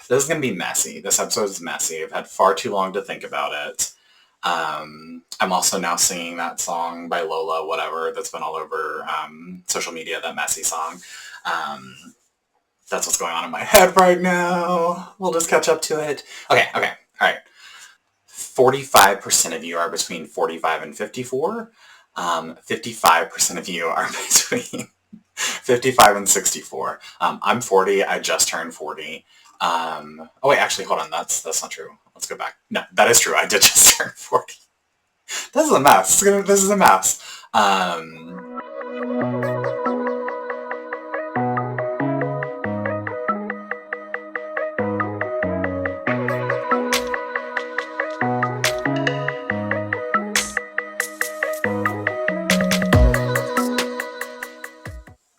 this is going to be messy. This episode is messy. I've had far too long to think about it. I'm also now singing that song by Lola, whatever, that's been all over social media, that messy song. That's what's going on in my head right now. We'll just catch up to it. Okay, all right. 45% of you are between 45 and 54. 55% of you are between 55 and 64. I'm 40. I just turned 40. Oh wait, actually, hold on. That's not true. Let's go back. No, that is true. I did just turn 40. This is a mess. This is a mess.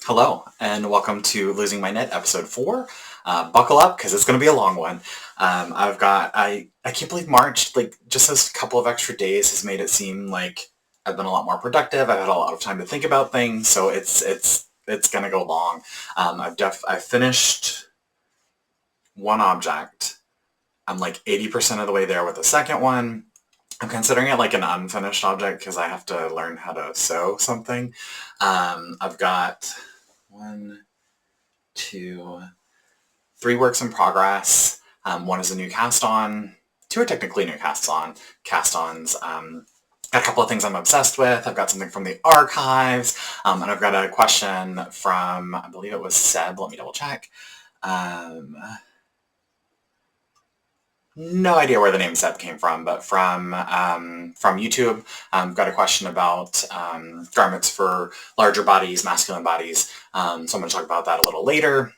Hello, and welcome to Losing My Net, episode 4. Buckle up, because it's going to be a long one. I can't believe March, just those couple of extra days has made it seem like I've been a lot more productive. I've had a lot of time to think about things, so it's going to go long. I've finished one object. I'm like 80% of the way there with the second one. I'm considering it like an unfinished object because I have to learn how to sew something. I've got 1, 2, 3 works in progress. One is a new cast-on. 2 are technically new cast-ons. A couple of things I'm obsessed with. I've got something from the archives. And I've got a question from, I believe it was Seb. Let me double check. No idea where the name Seb came from, but from YouTube. Got a question about garments for larger bodies, masculine bodies. So I'm going to talk about that a little later.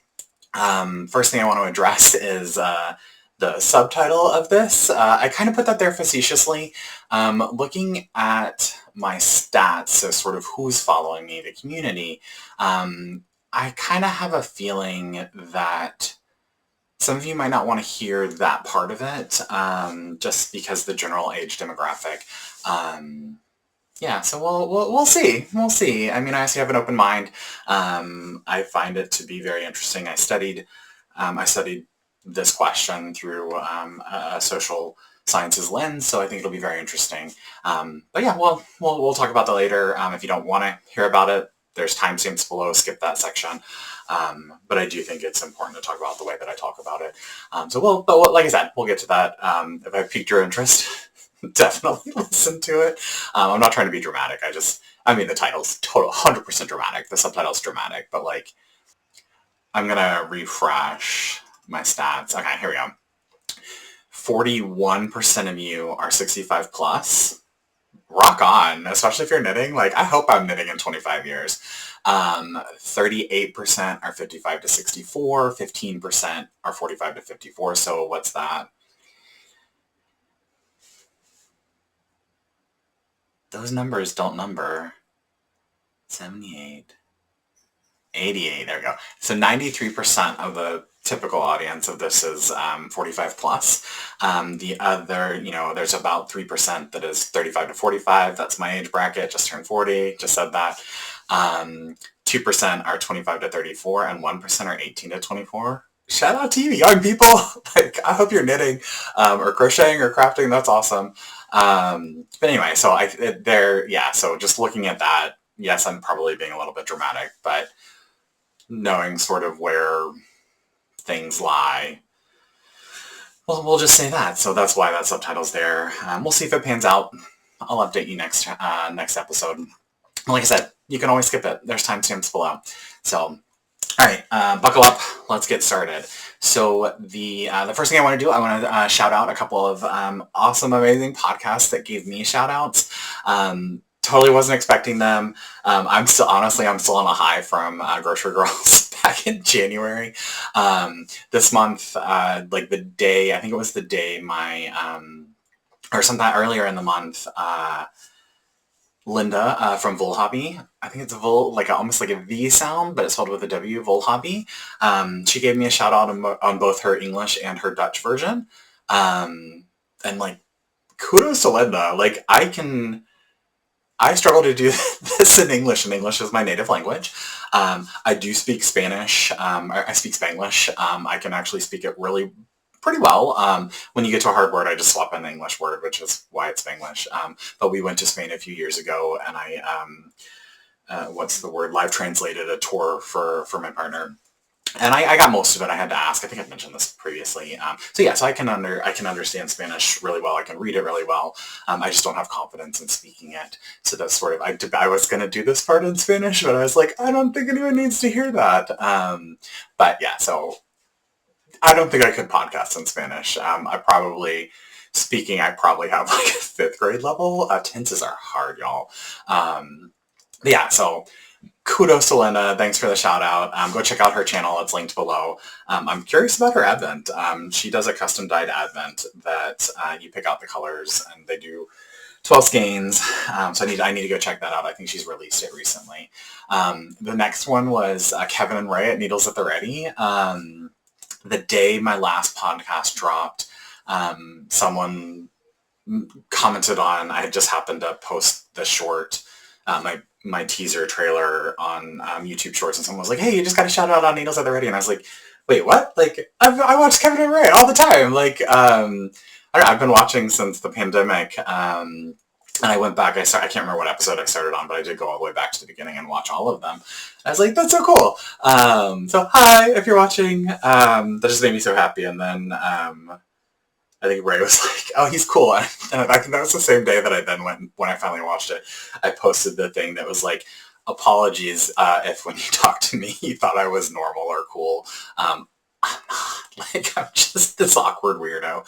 First thing I want to address is the subtitle of this. I kind of put that there facetiously. Looking at my stats, so sort of who's following me, the community, I kind of have a feeling that some of you might not want to hear that part of it, just because the general age demographic. Yeah, so we'll see. We'll see. I mean, I actually have an open mind. I find it to be very interesting. I studied this question through a social sciences lens, so I think it'll be very interesting. But yeah, we'll talk about that later. If you don't want to hear about it, there's timestamps below. Skip that section. But I do think it's important to talk about the way that I talk about it. But like I said, we'll get to that. If I piqued your interest, definitely listen to it. I'm not trying to be dramatic. The title's total 100% dramatic. The subtitle's dramatic, but I'm gonna refresh my stats. Okay, here we go. 41% of you are 65 plus. Rock on, especially if you're knitting. I hope I'm knitting in 25 years. 38% are 55 to 64, 15% are 45 to 54. So what's that? Those numbers don't number. 78, 88, there we go. So 93% of the typical audience of this is 45 plus. The other, there's about 3% that is 35 to 45. That's my age bracket. Just turned 40. Just said that. 2% are 25 to 34 and 1% are 18 to 24. Shout out to you, young people. I hope you're knitting or crocheting or crafting. That's awesome. But anyway, so so just looking at that, yes, I'm probably being a little bit dramatic, but knowing sort of where things lie, we'll just say that. So that's why that subtitle's there. We'll see if it pans out. I'll update you next episode. Like I said, you can always skip it. There's timestamps below. So, all right, buckle up. Let's get started. So the first thing I want to do, I want to shout out a couple of awesome, amazing podcasts that gave me shout outs. Totally wasn't expecting them. I'm still on a high from Grocery Girls back in January. This month, I think it was the day or sometime earlier in the month, Linda from Vol Hobby, I think it's almost like a V sound, but it's spelled with a W, Vol Hobby. She gave me a shout out on both her English and her Dutch version. And kudos to Linda. I struggle to do this in English, and English is my native language. I do speak Spanish. I speak Spanglish. I can actually speak it really pretty well. When you get to a hard word, I just swap in the English word, which is why it's Spanglish. But we went to Spain a few years ago, and I, what's the word, live translated a tour for my partner. And I got most of it. I had to ask. I think I've mentioned this previously. So yeah, so I can understand Spanish really well. I can read it really well. I just don't have confidence in speaking it. So that's sort of, I was going to do this part in Spanish, but I was like, I don't think anyone needs to hear that. But yeah, so I don't think I could podcast in Spanish. I probably have like a fifth grade level. Tenses are hard, y'all. Yeah, so kudos to Linda. Thanks for the shout out. Go check out her channel. It's linked below. I'm curious about her advent. She does a custom dyed advent that you pick out the colors, and they do 12 skeins. So I need to go check that out. I think she's released it recently. The next one was Kevin and Ray at Needles at the Ready. The day my last podcast dropped, someone commented on, I had just happened to post the short, my teaser trailer on YouTube Shorts, and someone was like, hey, you just got a shout out on Needles at the Ready. And I was like, wait, what? Like, I watch Kevin and Ray all the time. Like, I don't know, I've been watching since the pandemic. And I went back, I can't remember what episode I started on, but I did go all the way back to the beginning and watch all of them. I was like, that's so cool. So hi, if you're watching. That just made me so happy. And then I think Ray was like, oh, he's cool. And I think that was the same day that I then went, when I finally watched it, I posted the thing that was like, apologies if when you talked to me, you thought I was normal or cool. I'm not. Like, I'm just this awkward weirdo.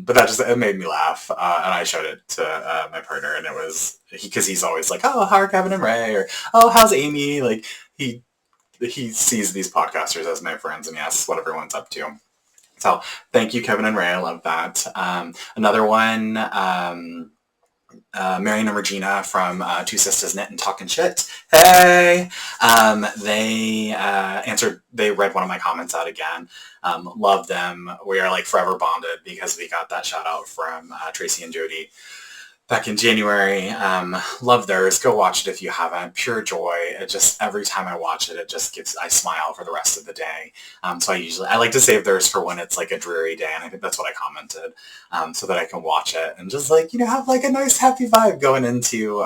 But it made me laugh. And I showed it to my partner, and it was, because he's always like, oh, how are Kevin and Ray? Or, oh, how's Amy? Like, he sees these podcasters as my friends, and he asks what everyone's up to. So thank you, Kevin and Ray. I love that. Another one, Marion and Regina from Two Sisters Knit and Talking Shit. Hey! They read one of my comments out again. Love them. We are like forever bonded because we got that shout out from Tracy and Jody back in January. Love theirs. Go watch it if you haven't. Pure joy. It just, every time I watch it, I smile for the rest of the day. So I like to save theirs for when it's like a dreary day, and I think that's what I commented, so that I can watch it and just like, have like a nice happy vibe going into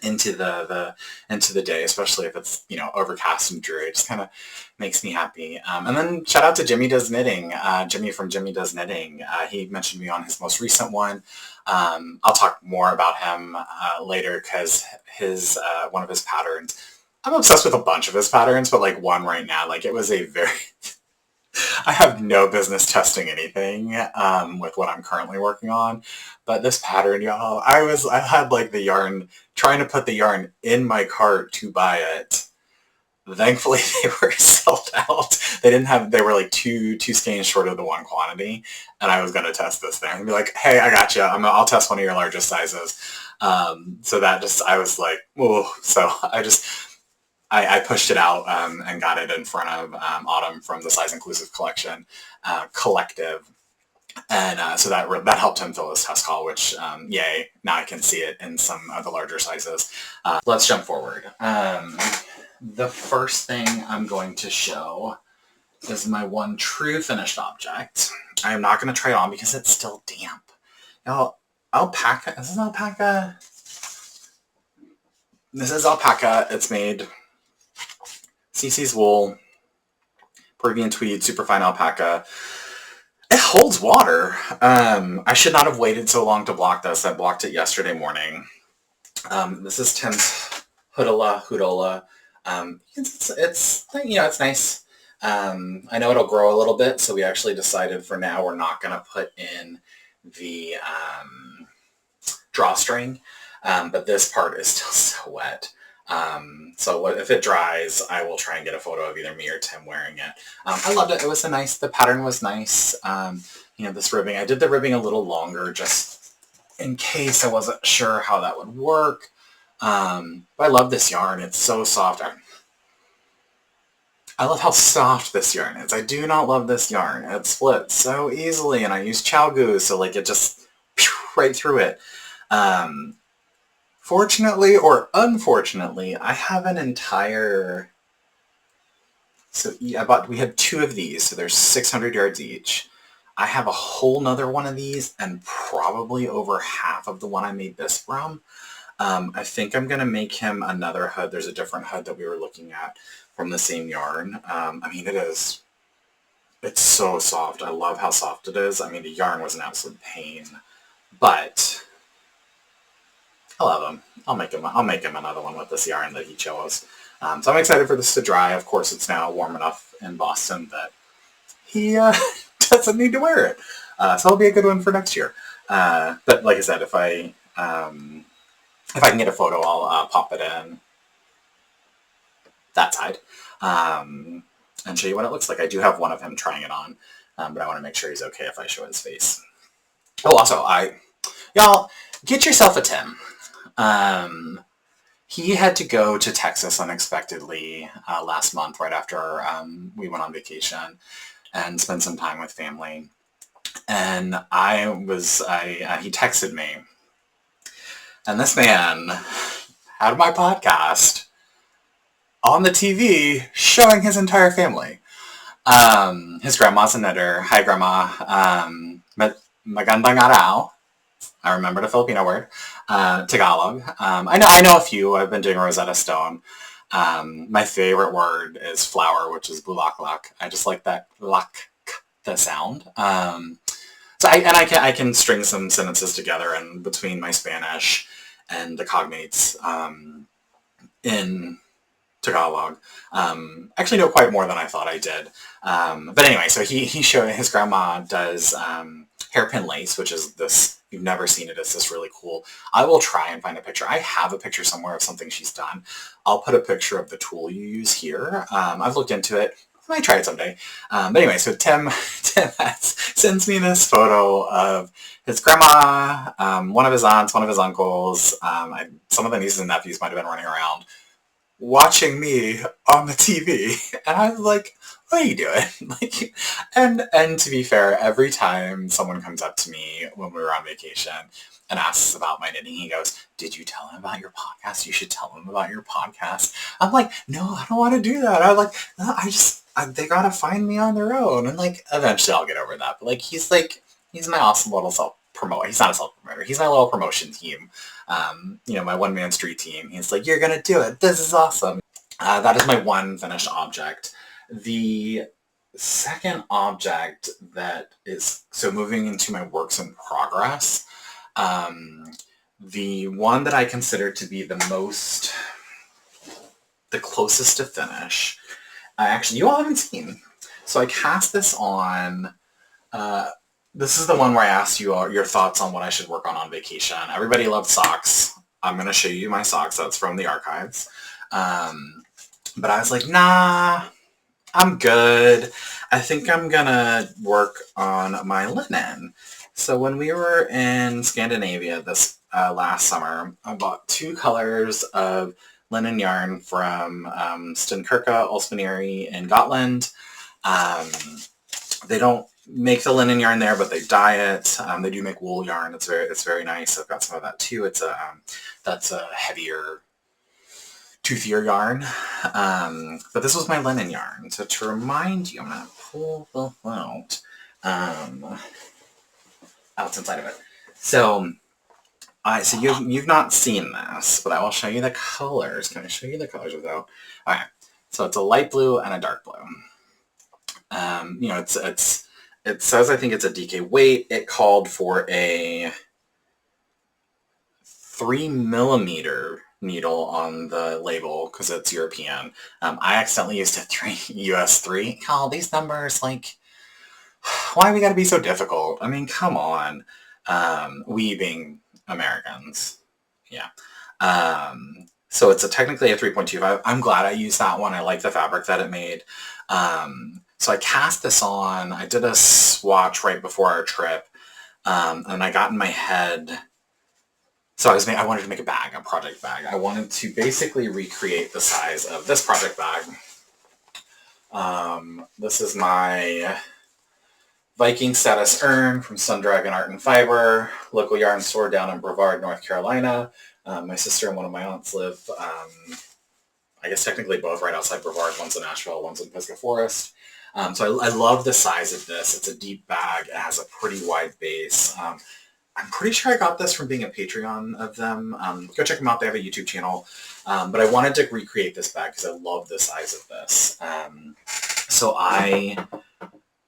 the day, especially if it's, overcast and dreary. It just kind of makes me happy. And then shout out to Jimmy Does Knitting, Jimmy from Jimmy Does Knitting. He mentioned me on his most recent one. I'll talk more about him later, because his one of his patterns, I'm obsessed with a bunch of his patterns, but like one right now, like it was a very I have no business testing anything with what I'm currently working on, but this pattern, y'all, I had like the yarn, trying to put the yarn in my cart to buy it. Thankfully, they were sold out. They were like two skeins short of the one quantity, and I was going to test this thing and be like, hey, I got you. I'll test one of your largest sizes. So that just, I was like, oh, so I pushed it out and got it in front of Autumn from the Size Inclusive Collection Collective. And so that helped him fill his test call, which, yay, now I can see it in some of the larger sizes. Let's jump forward. The first thing I'm going to show is my one true finished object. I am not going to try it on because it's still damp. Now, alpaca, is this alpaca? This is alpaca. It's made CC's wool, Peruvian tweed, superfine alpaca. It holds water. I should not have waited so long to block this. I blocked it yesterday morning. This is Tim's Hoodola. It's nice. I know it'll grow a little bit, so we actually decided for now we're not going to put in the drawstring, but this part is still so wet. So if it dries, I will try and get a photo of either me or Tim wearing it. I loved it. It was the pattern was nice. This ribbing, I did the ribbing a little longer just in case I wasn't sure how that would work. But I love this yarn. It's so soft. I love how soft this yarn is. I do not love this yarn. It splits so easily, and I use Chalgu, so like it just right through it. Fortunately or unfortunately, I have an entire So we had 2 of these, so there's 600 yards each. I have a whole nother one of these and probably over half of the one I made this from. I think I'm going to make him another hood. There's a different hood that we were looking at from the same yarn. I mean, it's so soft. I love how soft it is. I mean, the yarn was an absolute pain, but I love him. I'll make him another one with this yarn that he chose. So I'm excited for this to dry. Of course, it's now warm enough in Boston that he doesn't need to wear it. So it'll be a good one for next year. But like I said, if I can get a photo, I'll pop it in that side and show you what it looks like. I do have one of him trying it on, but I want to make sure he's okay if I show his face. Oh, also, y'all, get yourself a Tim. He had to go to Texas unexpectedly last month, right after we went on vacation and spent some time with family. And he texted me. And this man had my podcast on the TV showing his entire family. His grandma's a knitter. Hi, Grandma. Magandang araw. I remember the Filipino word. Tagalog. I know a few. I've been doing Rosetta Stone. My favorite word is flower, which is bulaklak. I just like that the sound. So I can string some sentences together, and between my Spanish and the cognates in Tagalog, actually know quite more than I thought I did. But anyway, so he showed his grandma does hairpin lace, which is this. You've never seen it. It's this really cool. I will try and find a picture. I have a picture somewhere of something she's done. I'll put a picture of the tool you use here. I've looked into it. I might try it someday. But anyway, so Tim sends me this photo of his grandma, one of his aunts, one of his uncles, some of the nieces and nephews might have been running around watching me on the TV. And I was like, what are you doing? And to be fair, every time someone comes up to me when we were on vacation and asks about my knitting, he goes, did you tell him about your podcast? You should tell him about your podcast. I'm like, no, I don't want to do that. I'm like, no, they gotta find me on their own. And eventually I'll get over that. But he's my awesome little self-promoter. He's not a self-promoter. He's my little promotion team. My one-man street team. He's like, you're gonna do it. This is awesome. That is my one finished object. The second object that is, so moving into my works in progress, the one that I consider to be the closest to finish, actually you all haven't seen. So I cast this on, this is the one where I asked you all your thoughts on what I should work on vacation. Everybody loves socks. I'm going to show you my socks. That's from the archives. But I was like, nah, I'm good. I think I'm going to work on my linen. So when we were in Scandinavia this last summer, I bought 2 colors of linen yarn from Stenkerka Ulspaneri in Gotland. They don't make the linen yarn there, but they dye it. They do make wool yarn. It's very nice. I've got some of that too. That's a heavier, toothier yarn. But this was my linen yarn. So to remind you, I'm gonna pull the out inside of it. So you've not seen this, but I will show you the colors. Can I show you the colors without? All right. So it's a light blue and a dark blue. It says, I think it's a DK weight. It called for a 3mm needle on the label because it's European. I accidentally used a US 3. Oh, these numbers, why we gotta be so difficult? I mean, come on. We being Americans. Yeah. So it's technically a 3.25. I'm glad I used that one. I like the fabric that it made. So I cast this on. I did a swatch right before our trip, and I got in my head. So I wanted to make a project bag. I wanted to basically recreate the size of this project bag. This is my Viking status urn from Sundragon Art and Fiber, local yarn store down in Brevard, North Carolina. My sister and one of my aunts live I guess technically both right outside Brevard. One's in Nashville, one's in Pisgah Forest. So I love the size of this. It's a deep bag. It has a pretty wide base. I'm pretty sure I got this from being a Patreon of them. Go check them out. They have a YouTube channel. But I wanted to recreate this bag because I love the size of this.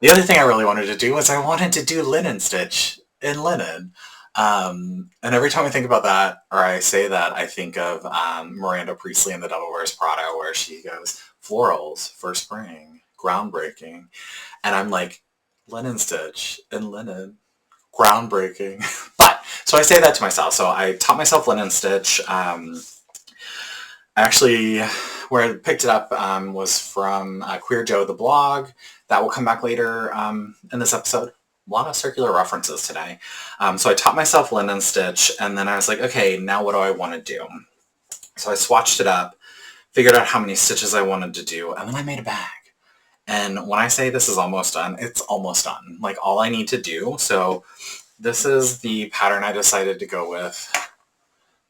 The other thing I really wanted to do was I wanted to do linen stitch in linen. And every time I think about that, or I say that, I think of Miranda Priestley in The Devil Wears Prada, where she goes, florals for spring, groundbreaking. And I'm like, linen stitch in linen, groundbreaking. But, so I say that to myself. So I taught myself linen stitch. Actually, where I picked it up was from Queer Joe, the blog. That will come back later in this episode. A lot of circular references today. So I taught myself linen stitch, and then I was like, okay, now what do I want to do? So I swatched it up, figured out how many stitches I wanted to do, and then I made a bag. And when I say this is almost done, it's almost done. Like, all I need to do, so this is the pattern I decided to go with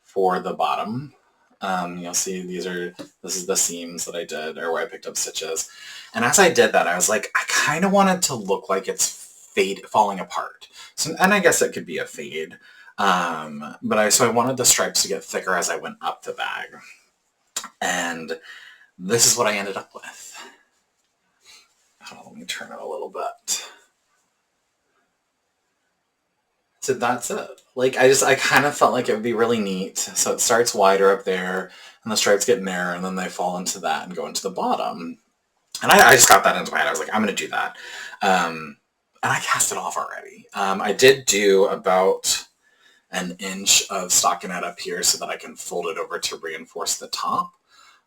for the bottom. You'll see this is the seams that I did, or where I picked up stitches. And as I did that, I was like, I kind of want it to look like it's falling apart. So, and I guess it could be a fade. So I wanted the stripes to get thicker as I went up the bag. And this is what I ended up with. Let me turn it a little bit. So that's it. Like, I kind of felt like it would be really neat. So it starts wider up there, and the stripes get narrower, and then they fall into that and go into the bottom. And I just got that into my head. I was like, I'm going to do that. And I cast it off already. I did do about an inch of stockinette up here so that I can fold it over to reinforce the top.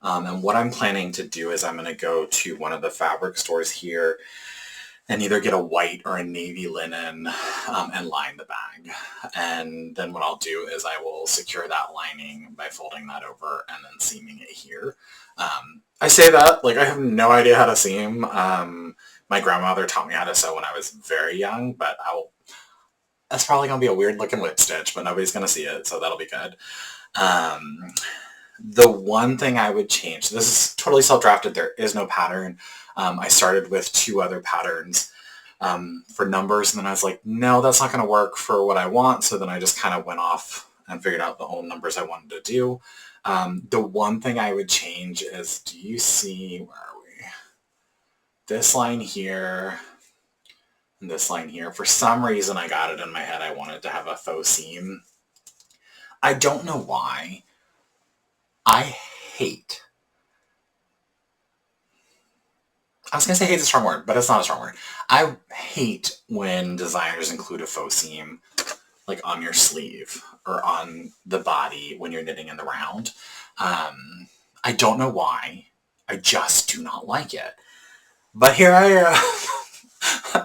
And what I'm planning to do is I'm going to go to one of the fabric stores here and either get a white or a navy linen and line the bag. And then what I'll do is I will secure that lining by folding that over and then seaming it here. I say that, like, I have no idea how to seam. My grandmother taught me how to sew when I was very young, but that's probably going to be a weird looking whip stitch, but nobody's going to see it, so that'll be good. The one thing I would change, this is totally self-drafted, there is no pattern. I started with 2 other patterns for numbers, and then I was like, no, that's not going to work for what I want, so then I just kind of went off and figured out the old numbers I wanted to do. The one thing I would change is, do you see, where are we? This line here and this line here. For some reason, I got it in my head I wanted to have a faux seam. I don't know why. I was going to say hate is a strong word, but it's not a strong word. I hate when designers include a faux seam, like on your sleeve or on the body when you're knitting in the round. I don't know why. I just do not like it. But here I am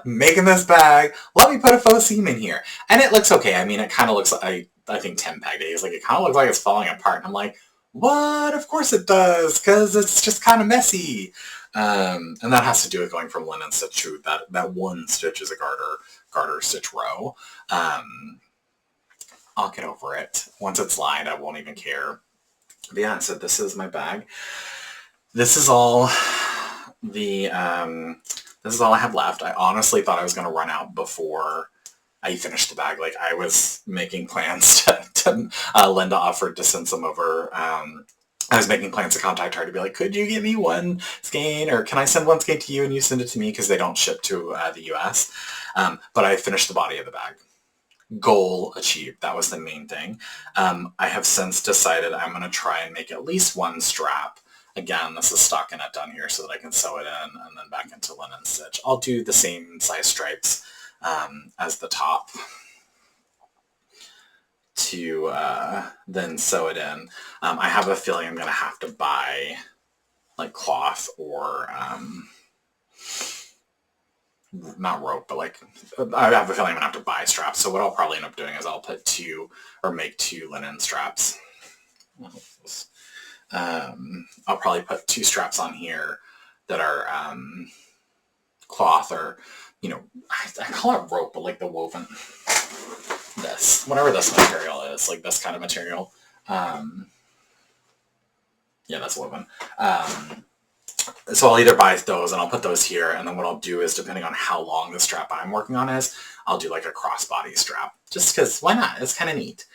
making this bag. Let me put a faux seam in here. And it looks okay. I mean, it kind of looks like, I think 10 peg days. Like, it kind of looks like it's falling apart. And I'm like, what? Of course it does, because it's just kind of messy. And that has to do with going from linen stitch to that one stitch is a garter stitch row. I'll get over it. Once it's lined, I won't even care. But yeah, so this is my bag. This is all this is all I have left. I honestly thought I was going to run out before I finished the bag. Like, I was making plans to Linda offered to send some over. I was making plans to contact her to be like, could you give me one skein, or can I send one skein to you and you send it to me, because they don't ship to the US. But I finished the body of the bag. Goal achieved. That was the main thing. I have since decided I'm going to try and make at least one strap. Again, this is stockinette down here so that I can sew it in and then back into linen stitch. I'll do the same size stripes as the top to then sew it in. I have a feeling I'm going to have to buy like cloth or not rope, but like I have a feeling I'm going to have to buy straps. So what I'll probably end up doing is I'll put 2 or make 2 linen straps. I'll probably put 2 straps on here that are cloth, or, you know, I call it rope, but like the woven, whatever this material is, like this kind of material. Yeah, that's a woven. So I'll either buy those and I'll put those here, and then what I'll do is, depending on how long the strap I'm working on is, I'll do like a crossbody strap, just because why not? It's kind of neat.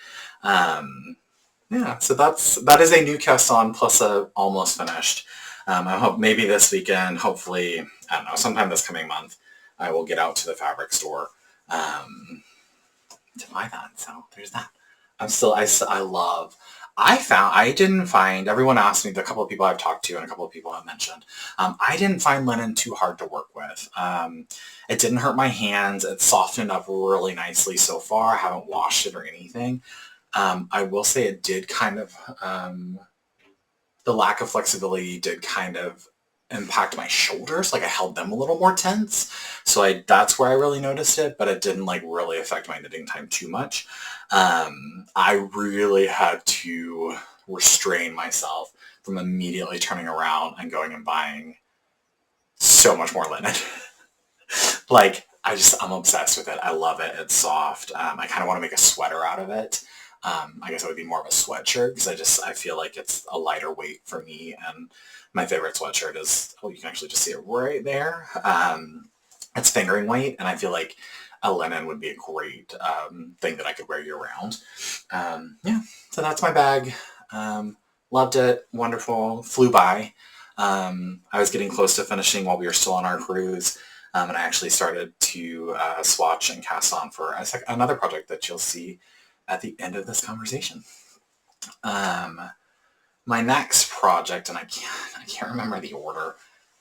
Yeah, so that is a new cast on plus a almost finished. I hope maybe this weekend, hopefully, I don't know, sometime this coming month, I will get out to the fabric store to buy that. So there's that. I love, I didn't find, everyone asked me, the couple of people I've talked to and a couple of people have mentioned, I didn't find linen too hard to work with. It didn't hurt my hands. It softened up really nicely so far. I haven't washed it or anything. I will say it did kind of, the lack of flexibility did kind of impact my shoulders. Like I held them a little more tense. So that's where I really noticed it, but it didn't like really affect my knitting time too much. I really had to restrain myself from immediately turning around and going and buying so much more linen. Like I'm obsessed with it. I love it. It's soft. I kind of want to make a sweater out of it. I guess it would be more of a sweatshirt because I feel like it's a lighter weight for me. And my favorite sweatshirt is, oh, you can actually just see it right there. It's fingering weight, and I feel like a linen would be a great thing that I could wear year round. Yeah, so that's my bag. Loved it. Wonderful. Flew by. I was getting close to finishing while we were still on our cruise. And I actually started to swatch and cast on for another project that you'll see at the end of this conversation. My next project, and I can't remember the order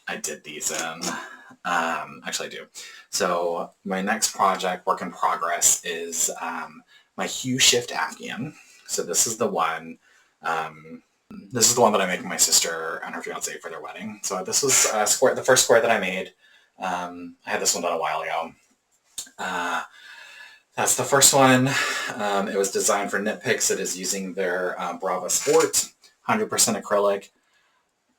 I did these in. Actually, I do. So my next project, work in progress, is my Hue Shift Afghan. So this is the one. This is the one that I made for my sister and her fiance for their wedding. So this was the first square that I made. I had this one done a while ago. That's the first one. It was designed for Knit Picks. It is using their Brava Sport, 100% acrylic.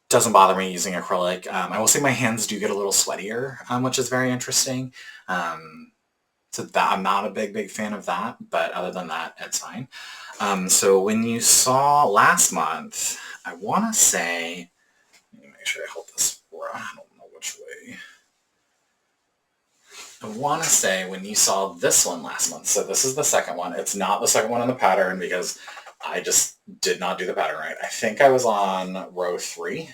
Doesn't bother me using acrylic. I will say my hands do get a little sweatier, which is very interesting. So that I'm not a big fan of that, but other than that, it's fine. So when you saw last month, I want to say, let me make sure I hold this. I don't know which way. I want to say when you saw this one last month, so this is the second one. It's not the second one in the pattern because I just did not do the pattern right. I think I was on row 3.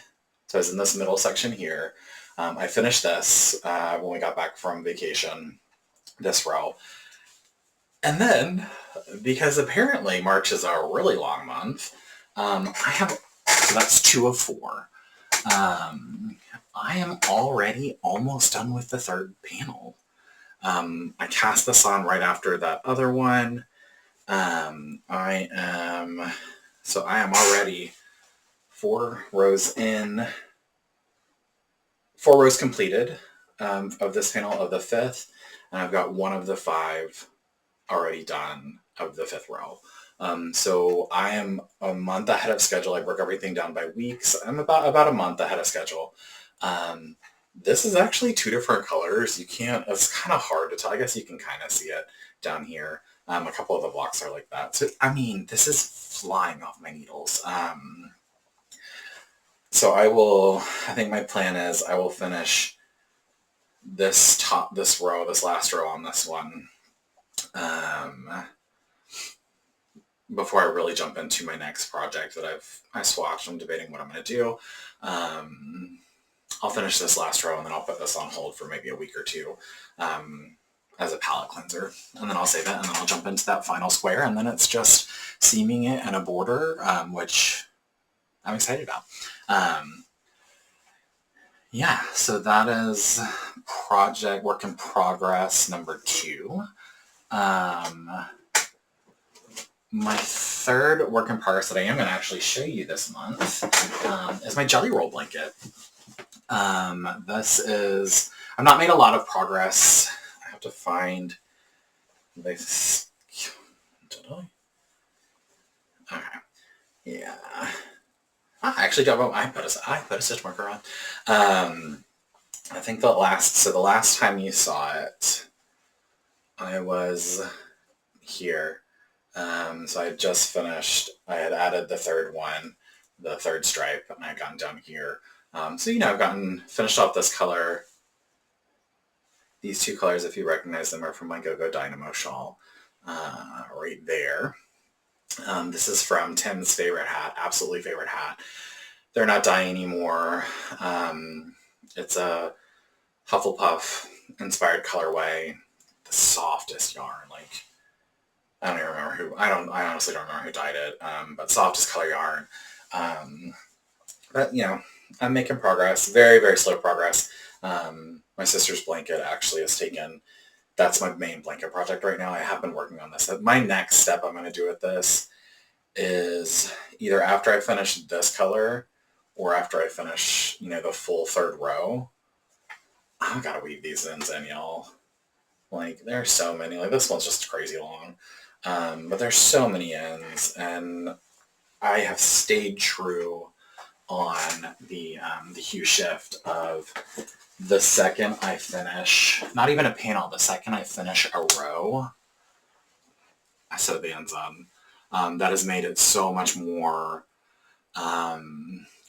So I was in this middle section here. I finished this when we got back from vacation, this row. And then, because apparently March is a really long month, so that's 2 of 4. I am already almost done with the third panel. I cast this on right after that other one. I am already 4 rows in, 4 rows completed of this panel of the 5th, and I've got 1 of the 5 already done of the 5th row. So I am a month ahead of schedule. I broke everything down by weeks. I'm about a month ahead of schedule. This is actually 2 different colors. It's kind of hard to tell. I guess you can kind of see it down here. A couple of the blocks are like that. So, I mean, this is flying off my needles. So I think my plan is I will finish this last row on this one, before I really jump into my next project that I swatched. I'm debating what I'm going to do. I'll finish this last row and then I'll put this on hold for maybe a week or 2 as a palette cleanser. And then I'll save it and then I'll jump into that final square, and then it's just seaming it and a border, which I'm excited about. Yeah, so that is project work in progress number 2. My third work in progress that I am going to actually show you this month is my jelly roll blanket. I've not made a lot of progress. I have to find this. Did I? Okay. Yeah. Actually, I put a stitch marker on. I think the last time you saw it, I was here. So I had just finished. I had added the third one the third stripe, and I've gotten down here. So, I've finished off this color. These two colors, if you recognize them, are from my Go-Go Dynamo shawl right there. This is from Tim's favorite hat, absolutely favorite hat. They're not dyeing anymore. It's a Hufflepuff inspired colorway. The softest yarn, like I don't even remember who. I honestly don't remember who dyed it. But softest color yarn. But I'm making progress. Very, very slow progress. My sister's blanket actually has taken. That's my main blanket project right now. I have been working on this. My next step I'm going to do with this is either after I finish this color or after I finish, the full third row. I've got to weave these ends in, y'all. Like, there's so many. Like, this one's just crazy long. But there's so many ends, and I have stayed true on the hue shift of the second I finish, not even a panel, the second I finish a row, I sew the ends on. That has made it so much more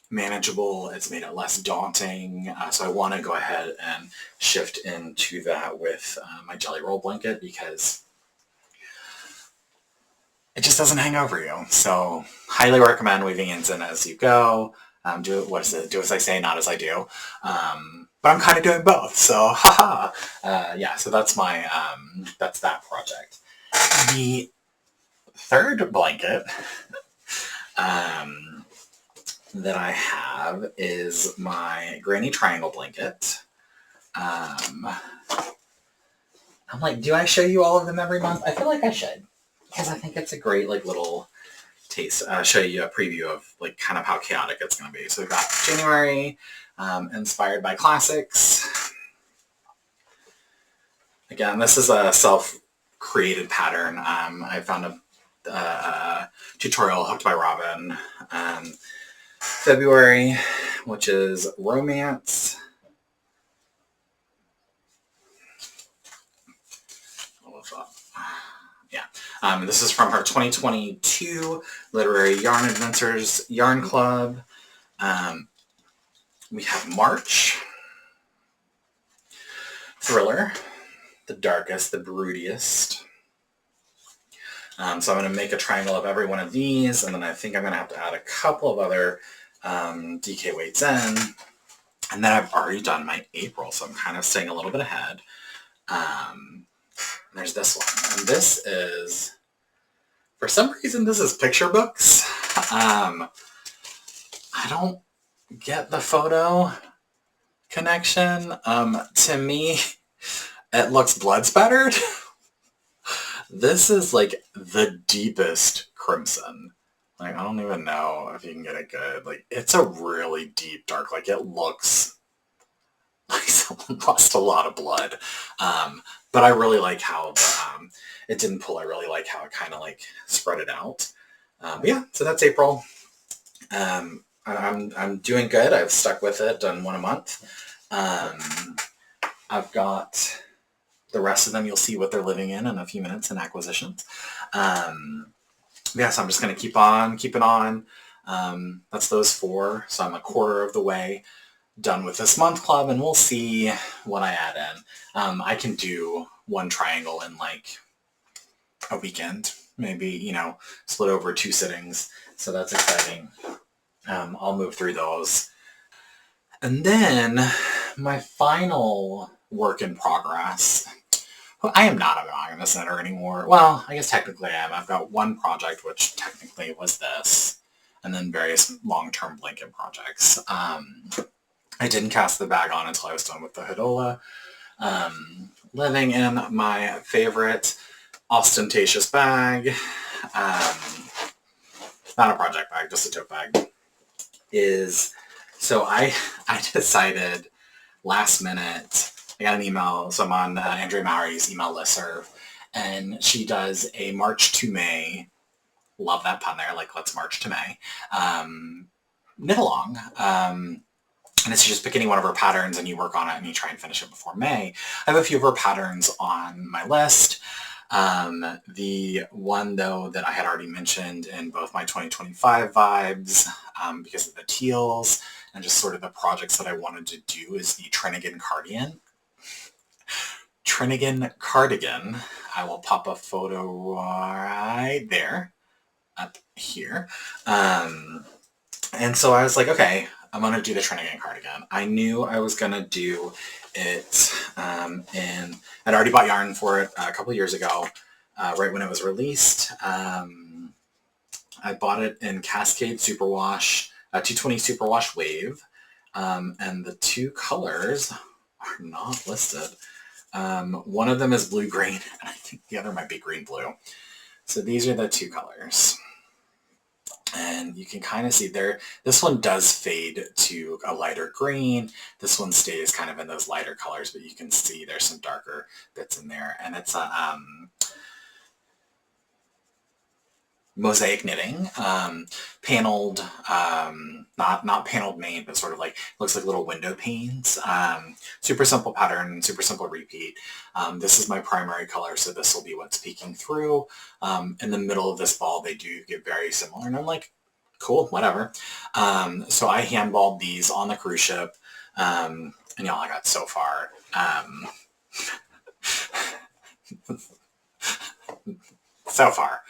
manageable. It's made it less daunting. So I want to go ahead and shift into that with my Jelly Roll blanket because it just doesn't hang over you. So highly recommend weaving ends in as you go. Do as I say, not as I do. But I'm kind of doing both. So haha. Yeah, so that's that's that project. The third blanket that I have is my Granny Triangle blanket. I'm like, do I show you all of them every month? I feel like I should, because I think it's a great little taste. Show you a preview of kind of how chaotic it's going to be. So we've got January, inspired by classics. Again, this is a self-created pattern. I found a tutorial hooked by Robin. February, which is romance. Yeah. This is from her 2022 Literary Yarn Adventures Yarn Club. We have March. Thriller. The darkest, the broodiest. So I'm going to make a triangle of every one of these, and then I think I'm going to have to add a couple of other DK weights in. And then I've already done my April, so I'm kind of staying a little bit ahead. There's this one. And this is, for some reason, this is picture books. I don't get the photo connection. To me, it looks blood spattered. This is like the deepest crimson. Like, I don't even know if you can get it good. Like, it's a really deep dark. Like, it looks like someone lost a lot of blood. But I really like how it didn't pull. I really like how it kind of spread it out. Yeah, so that's April. I'm doing good. I've stuck with it, done one a month. I've got the rest of them. You'll see what they're living in a few minutes in acquisitions. Yeah, so I'm just going to keep on keeping on. That's those 4. So I'm a quarter of the way done with this month club, and we'll see what I add in. I can do one triangle in a weekend, maybe, split over 2 sittings. So that's exciting. I'll move through those. And then my final work in progress. I am not a monogamous knitter anymore. Well, I guess technically I am. I've got one project, which technically was this, and then various long-term blanket projects. I didn't cast the bag on until I was done with the Hoodola. Living in my favorite ostentatious bag. Not a project bag, just a tote bag. So I decided last minute. I got an email, so I'm on Andrea Mowry's email listserv, and she does a March to May, love that pun there, let's March to May, knit along. And it's just pick any one of her patterns and you work on it and you try and finish it before May. I have a few of her patterns on my list. The one, though, that I had already mentioned in both my 2025 vibes, because of the teals and just sort of the projects that I wanted to do, is the Trinigan cardigan. Trinigan cardigan. I will pop a photo right there, up here. And so I was like, okay, I'm going to do the Trinigan cardigan. I knew I was going to do it, and I'd already bought yarn for it a couple of years ago, right when it was released. I bought it in Cascade Superwash, 220 Superwash Wave, and the two colors are not listed. One of them is blue-green, and I think the other might be green-blue. So these are the two colors. And you can kind of see there, this one does fade to a lighter green. This one stays kind of in those lighter colors, but you can see there's some darker bits in there. And it's a mosaic knitting, paneled, not paneled main, but sort of like, looks like little window panes. Super simple pattern, super simple repeat. This is my primary color, so this will be what's peeking through. In the middle of this ball, they do get very similar, and I'm like, cool, whatever. So I handballed these on the cruise ship, and y'all, I got so far. So far.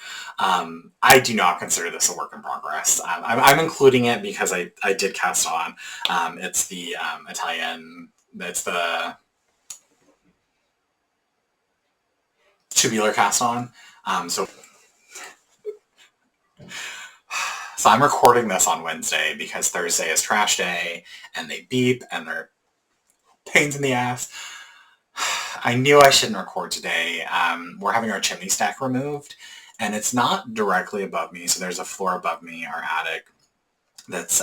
I do not consider this a work in progress. I'm including it because I did cast on. It's the Italian, it's the tubular cast on. So I'm recording this on Wednesday because Thursday is trash day and they beep and they're pains in the ass. I knew I shouldn't record today. We're having our chimney stack removed, and it's not directly above me, so there's a floor above me, our attic, that's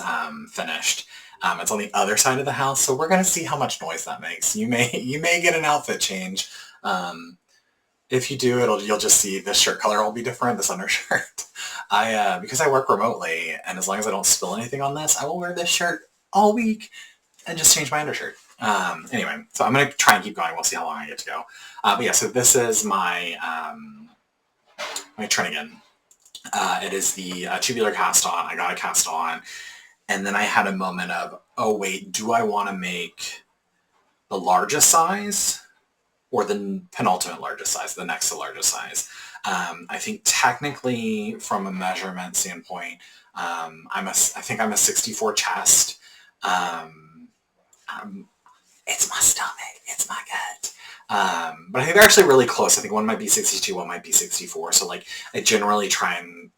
finished. It's on the other side of the house, so we're going to see how much noise that makes. You may get an outfit change. If you do, you'll just see this shirt color will be different, this undershirt. Because I work remotely, and as long as I don't spill anything on this, I will wear this shirt all week and just change my undershirt. Anyway, so I'm going to try and keep going. We'll see how long I get to go. But yeah, so this is my my Trinigan. It is the tubular cast on. I got a cast on. And then I had a moment of, oh wait, do I want to make the largest size or the penultimate largest size, the next to largest size? I think technically from a measurement standpoint, I think I'm a 64 chest. It's my stomach. It's my gut. But I think they're actually really close. I think one might be 62, one might be 64. So like I generally try and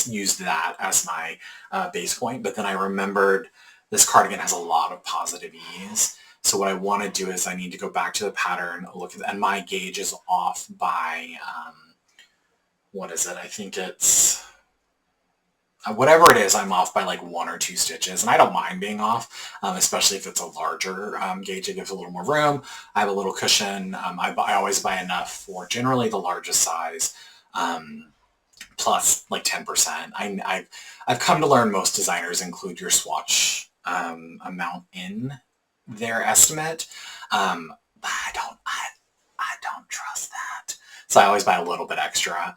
use that as my base point. But then I remembered this cardigan has a lot of positive ease. So what I want to do is I need to go back to the pattern, look at, and my gauge is off by, what is it? I think it's, whatever it is, I'm off by like 1 or 2 stitches, and I don't mind being off, especially if it's a larger gauge. It gives a little more room. I have a little cushion. I always buy enough for generally the largest size, plus like 10%. I've come to learn most designers include your swatch amount in their estimate, but I don't trust that. So I always buy a little bit extra.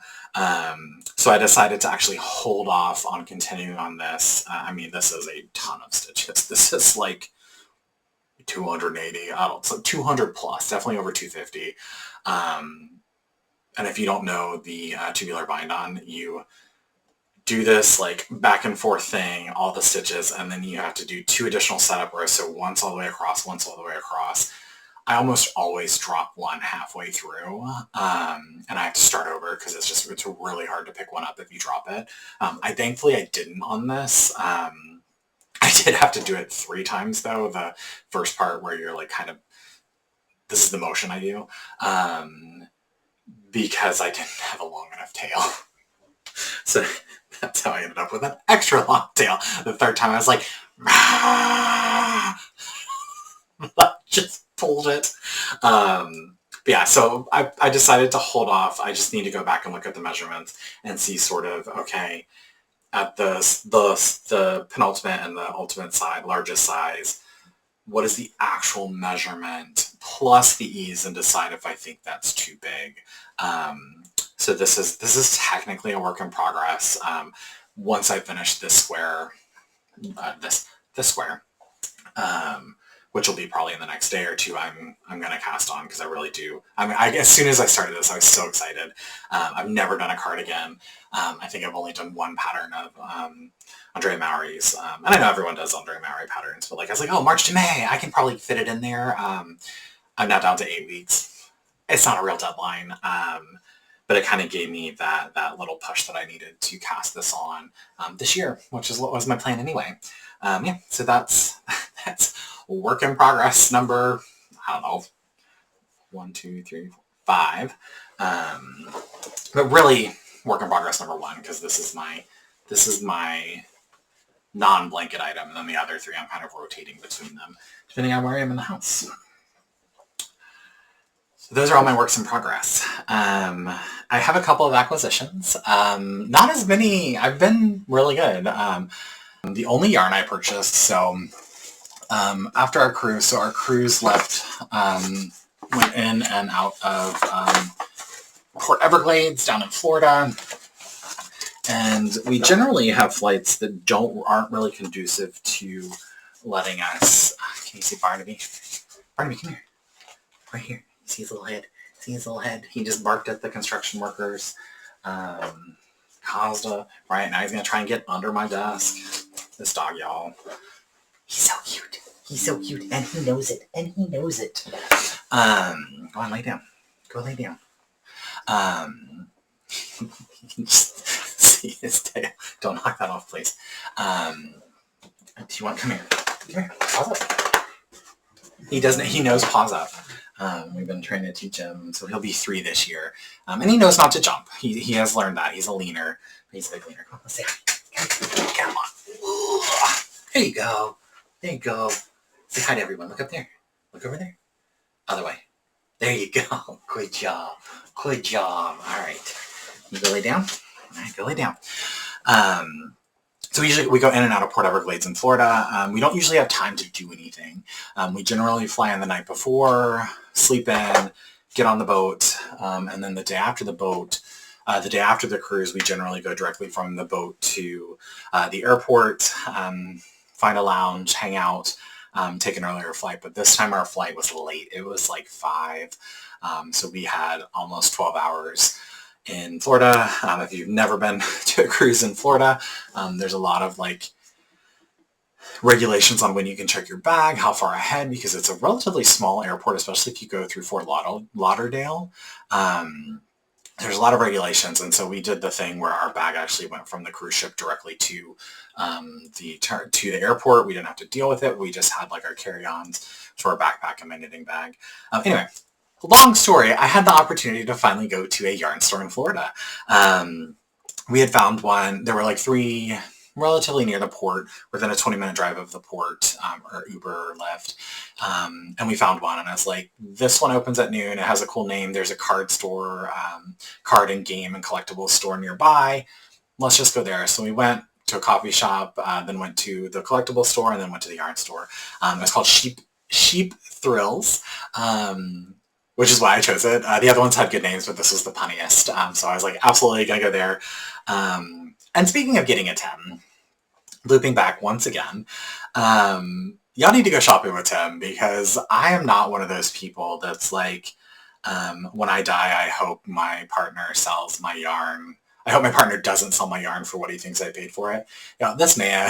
So I decided to actually hold off on continuing on this. I mean, this is a ton of stitches. This is like 280, so 200 plus, definitely over 250. And if you don't know the tubular bind-on, you do this like back and forth thing, all the stitches, and then you have to do 2 additional setup rows. So once all the way across, once all the way across. I almost always drop one halfway through, and I have to start over because it's really hard to pick one up if you drop it. Thankfully I didn't on this. I did have to do it 3 times though. The first part where you're like kind of, this is the motion I do, because I didn't have a long enough tail. So that's how I ended up with an extra long tail. The third time I was like, just pulled it. But yeah, so I decided to hold off. I just need to go back and look at the measurements and see sort of, okay, at the penultimate and the ultimate side, largest size, what is the actual measurement plus the ease and decide if I think that's too big. So this is technically a work in progress. Once I finish this square, this square, which will be probably in the next day or two, I'm gonna cast on, because I really do. I mean, as soon as I started this, I was so excited. I've never done a cardigan. I think I've only done one pattern of Andrea Maury's, and I know everyone does Andrea Maury patterns, but like I was like, oh, March to May, I can probably fit it in there. I'm now down to 8 weeks. It's not a real deadline, but it kind of gave me that little push that I needed to cast this on this year, which is what was my plan anyway. Yeah, so that's work in progress number, I don't know, 1, 2, 3, 4, 5. But really work in progress number 1, because this is my non-blanket item, and then the other 3 I'm kind of rotating between them, depending on where I am in the house. So those are all my works in progress. I have a couple of acquisitions. Not as many. I've been really good. The only yarn I purchased, so after our cruise, our cruise left, went in and out of Port Everglades down in Florida, and we generally have flights that aren't really conducive to letting us. Can you see Barnaby? Barnaby, come here. Right here. See his little head. See his little head. He just barked at the construction workers. Caused a right now. He's gonna try and get under my desk. This dog, y'all. He's so cute. He's so cute, and he knows it. And he knows it. Go on, lay down. Go lay down. You can just see his tail. Don't knock that off, please. Do you want? Come here. Come here. Paws up. He doesn't. He knows paws up. We've been trying to teach him, so he'll be 3 this year. And he knows not to jump. He has learned that. He's a leaner. He's a big leaner. Come on, let's say hi. Come on. There you go. There you go. Say hi to everyone. Look up there. Look over there. Other way. There you go. Good job. Good job. All right. You go lay down. All right, go lay down. So we go in and out of Port Everglades in Florida. We don't usually have time to do anything. We generally fly in the night before, sleep in, get on the boat, and then the day after the cruise, we generally go directly from the boat to the airport, find a lounge, hang out, take an earlier flight. But this time our flight was late. It was like 5. So we had almost 12 hours in Florida. If you've never been to a cruise in Florida, there's a lot of like regulations on when you can check your bag, how far ahead, because it's a relatively small airport, especially if you go through Fort Lauderdale. There's a lot of regulations, and so we did the thing where our bag actually went from the cruise ship directly to the airport. We didn't have to deal with it. We just had like our carry-ons to our backpack and my knitting bag. Anyway, long story, I had the opportunity to finally go to a yarn store in Florida. We had found one. There were like 3 relatively near the port, within a 20-minute drive of the port, or Uber or Lyft. And we found one, and I was like, this one opens at noon. It has a cool name. There's a card store, card and game and collectibles store nearby. Let's just go there. So we went to a coffee shop, then went to the collectible store, and then went to the yarn store. It was called Sheep Thrills. Which is why I chose it. The other ones had good names, but this was the punniest. So I was like, absolutely going to go there. And speaking of getting a 10, looping back once again, y'all need to go shopping with Tim, because I am not one of those people that's like, when I die, I hope my partner sells my yarn. I hope my partner doesn't sell my yarn for what he thinks I paid for it. You know, this man,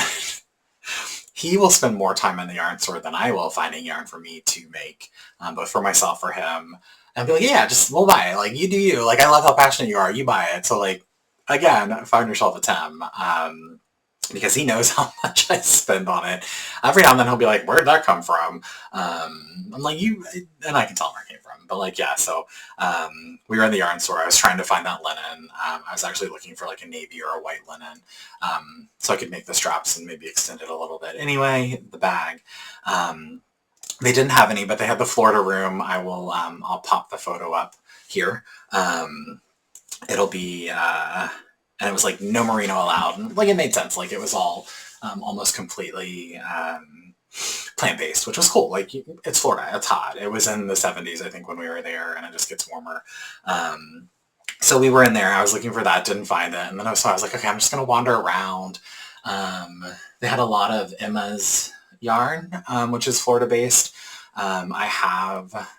he will spend more time in the yarn store than I will finding yarn for me to make, both for myself, for him. And I'll be like, yeah, we'll buy it. Like, you do you. Like, I love how passionate you are. You buy it. So, like, again, find yourself a Tim. Because he knows how much I spend on it. Every now and then he'll be like, where'd that come from? I'm like, and I can tell him where it came from. But like, yeah, so we were in the yarn store. I was trying to find that linen. I was actually looking for like a navy or a white linen, so I could make the straps and maybe extend it a little bit. Anyway, the bag. They didn't have any, but they had the Florida room. I'll pop the photo up here. It'll be, and it was like no merino allowed. Like, it made sense. Like, it was all almost completely plant-based, which was cool. Like, it's Florida, it's hot. It was in the 70s, I think, when we were there, and it just gets warmer. So we were in there. I was looking for that, didn't find it. And then I was like, okay, I'm just going to wander around. They had a lot of Emma's yarn, which is Florida-based. I have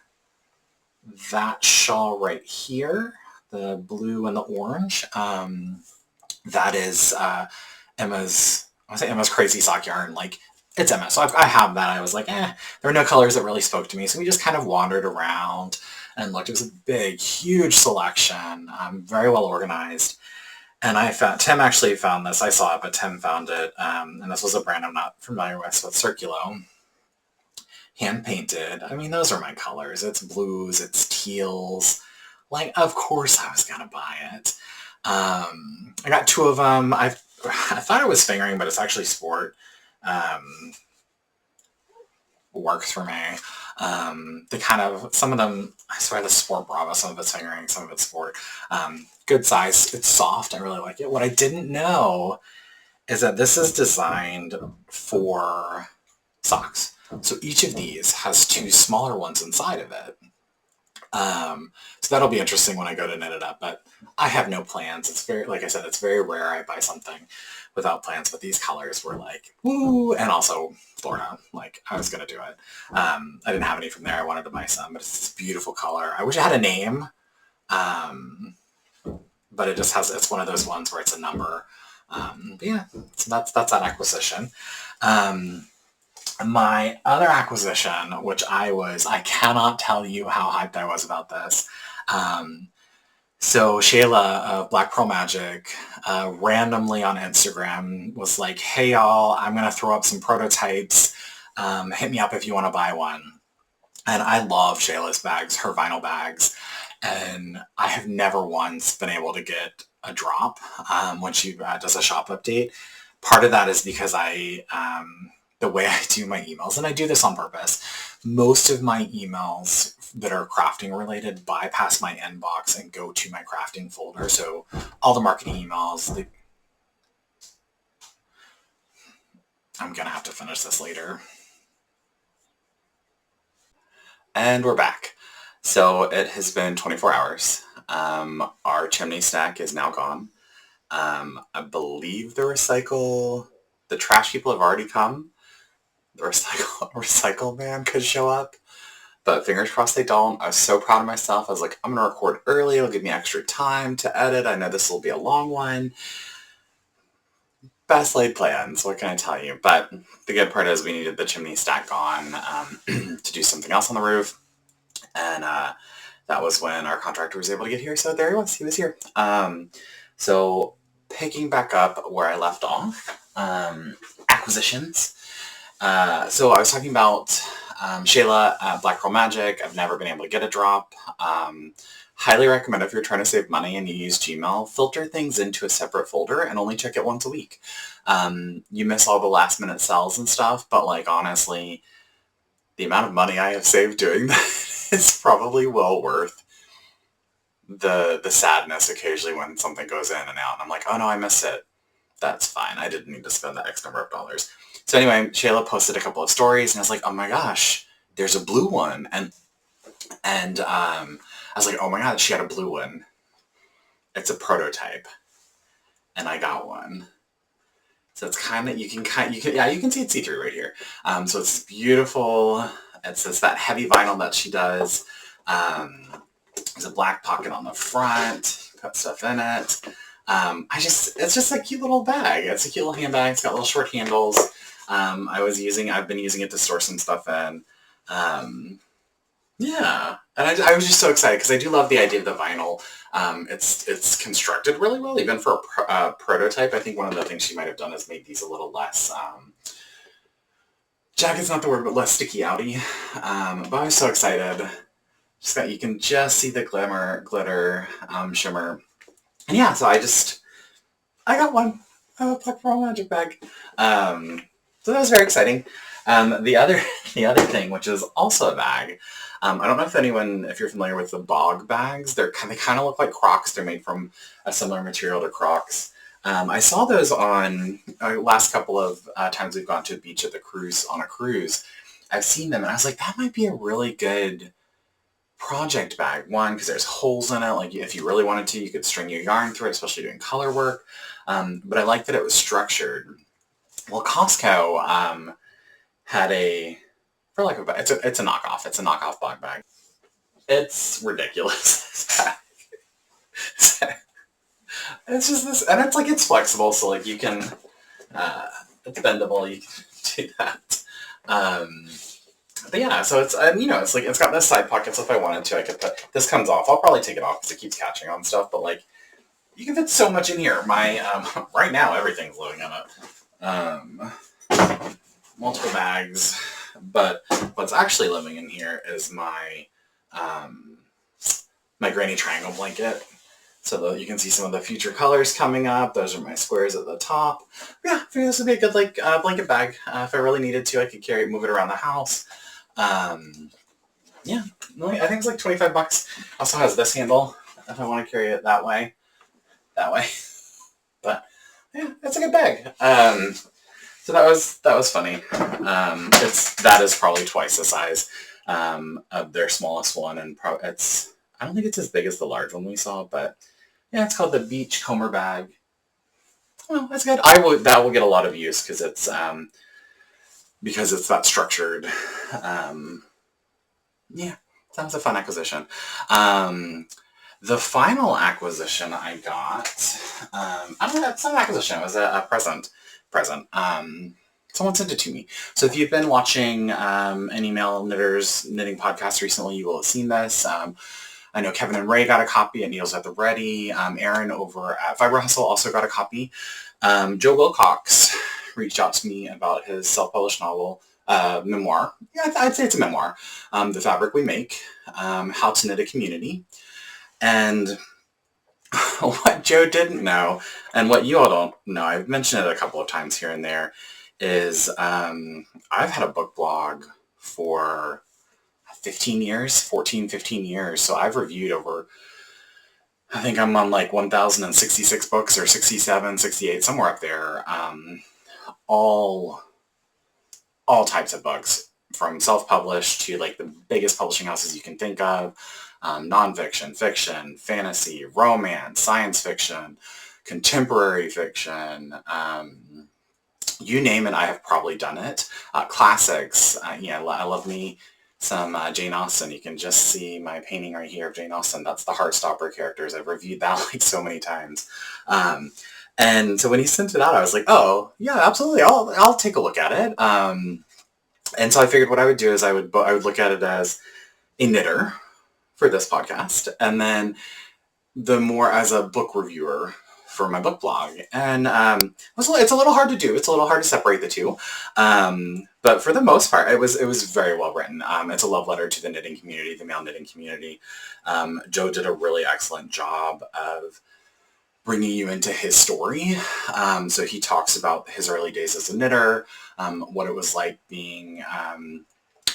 that shawl right here, the blue and the orange. That is Emma's, I want to say Emma's Crazy Sock yarn. Like, it's Emma. So I have that. I was like, there were no colors that really spoke to me. So we just kind of wandered around and looked. It was a big, huge selection, very well organized. And Tim actually found this. I saw it, but Tim found it. And this was a brand I'm not familiar with Circulo. Hand painted. I mean, those are my colors. It's blues, it's teals. Like, of course I was going to buy it. I got 2 of them. I thought it was fingering, but it's actually sport. Works for me. Some of them, I swear the Sport Bravo, some of it's fingering, some of it's sport. Good size. It's soft. I really like it. What I didn't know is that this is designed for socks. So each of these has 2 smaller ones inside of it. So that'll be interesting when I go to knit it up, but I have no plans. It's very, like I said, it's very rare I buy something without plans, but these colors were like, woo, and also Florida, like I was going to do it. I didn't have any from there. I wanted to buy some, but it's this beautiful color. I wish it had a name, but it just has, it's one of those ones where it's a number. But yeah, so that's that acquisition. My other acquisition, which I cannot tell you how hyped I was about this. So Shayla of Black Pearl Magic randomly on Instagram was like, hey y'all, I'm going to throw up some prototypes. Hit me up if you want to buy one. And I love Shayla's bags, her vinyl bags. And I have never once been able to get a drop when she does a shop update. Part of that is because the way I do my emails, and I do this on purpose, most of my emails that are crafting related bypass my inbox and go to my crafting folder. So all the marketing emails, I'm going to have to finish this later. And we're back. So it has been 24 hours. Our chimney stack is now gone. I believe the trash people have already come. The recycle man could show up, but fingers crossed they don't. I was so proud of myself. I was like, I'm going to record early. It'll give me extra time to edit. I know this will be a long one. Best laid plans, what can I tell you? But the good part is we needed the chimney stack gone to do something else on the roof. And that was when our contractor was able to get here. So there he was. He was here. So picking back up where I left off, acquisitions. So I was talking about Shayla, Black Pearl Magic. I've never been able to get a drop. Highly recommend if you're trying to save money and you use Gmail, filter things into a separate folder and only check it once a week. You miss all the last minute sales and stuff, but like honestly, the amount of money I have saved doing that is probably well worth the sadness occasionally when something goes in and out. And I'm like, oh no, I missed it. That's fine. I didn't need to spend that X number of dollars. So anyway, Shayla posted a couple of stories and I was like, oh my gosh, there's a blue one. And I was like, oh my God, she had a blue one. It's a prototype. And I got one. So it's kind of, you can see it see-through right here. So it's beautiful. It's that heavy vinyl that she does. There's a black pocket on the front, put stuff in it. It's just a cute little bag. It's a cute little handbag. It's got little short handles. I've been using it to store some stuff in. Yeah, and I was just so excited because I do love the idea of the vinyl. It's constructed really well, even for a prototype. I think one of the things she might have done is made these a little less, jagged's not the word, but less sticky outy. But I was so excited. You can just see the glitter, shimmer. And yeah, so I got one. Black Pearl Magic bag. So that was very exciting. The other thing, which is also a bag, I don't know if you're familiar with the bog bags. They kind of look like Crocs. They're made from a similar material to Crocs. I saw those on last couple of times we've gone to a beach at the cruise on a cruise. I've seen them and I was like, that might be a really good project bag. One, because there's holes in it. Like if you really wanted to, you could string your yarn through it, especially doing color work. But I like that it was structured. Well, Costco had a, for like it's a knockoff. It's a knockoff blog bag. It's ridiculous. It's just this, and it's like it's flexible, so like you can, it's bendable. You can do that. But yeah, so it's it's like it's got this side pocket, so if I wanted to, I could put this comes off. I'll probably take it off because it keeps catching on stuff. But like you can fit so much in here. My right now everything's living in it. Multiple bags, but what's actually living in here is my my granny triangle blanket. So you can see some of the future colors coming up. Those are my squares at the top. Yeah, I figured this would be a good blanket bag. If I really needed to, I could carry it, move it around the house. Yeah, I think it's like $25. Also has this handle if I want to carry it that way. But yeah, it's a good bag. So that was funny. That is probably twice the size of their smallest one, and I don't think it's as big as the large one we saw, but yeah, it's called the Beach Comber bag. Well, that's good. That will get a lot of use because it's that structured. Yeah, that was a fun acquisition. The final acquisition I got, I don't know, it's not an acquisition. It was a present. Someone sent it to me. So if you've been watching any male knitters knitting podcasts recently, you will have seen this. I know Kevin and Ray got a copy at Needles at the Ready. Aaron over at Fiber Hustle also got a copy. Joe Wilcox reached out to me about his self-published novel, memoir. Yeah, I'd say it's a memoir. The Fabric We Make, How to Knit a Community. And what Joe didn't know, and what you all don't know, I've mentioned it a couple of times here and there, is I've had a book blog for 15 years. So I've reviewed over, I think I'm on like 1,066 books or 67, 68, somewhere up there. All types of books, from self-published to like the biggest publishing houses you can think of, nonfiction, fiction, fantasy, romance, science fiction, contemporary fiction, you name it, I have probably done it. Classics, I love me some Jane Austen. You can just see my painting right here of Jane Austen. That's the Heartstopper characters. I've reviewed that like so many times. And so when he sent it out, I was like, oh, yeah, absolutely. I'll take a look at it. And so I figured what I would do is I would look at it as a knitter for this podcast, and then the more as a book reviewer for my book blog. And it's a little hard to do. It's a little hard to separate the two. But for the most part, it was very well written. It's a love letter to the knitting community, the male knitting community. Joe did a really excellent job of bringing you into his story. So he talks about his early days as a knitter, what it was like being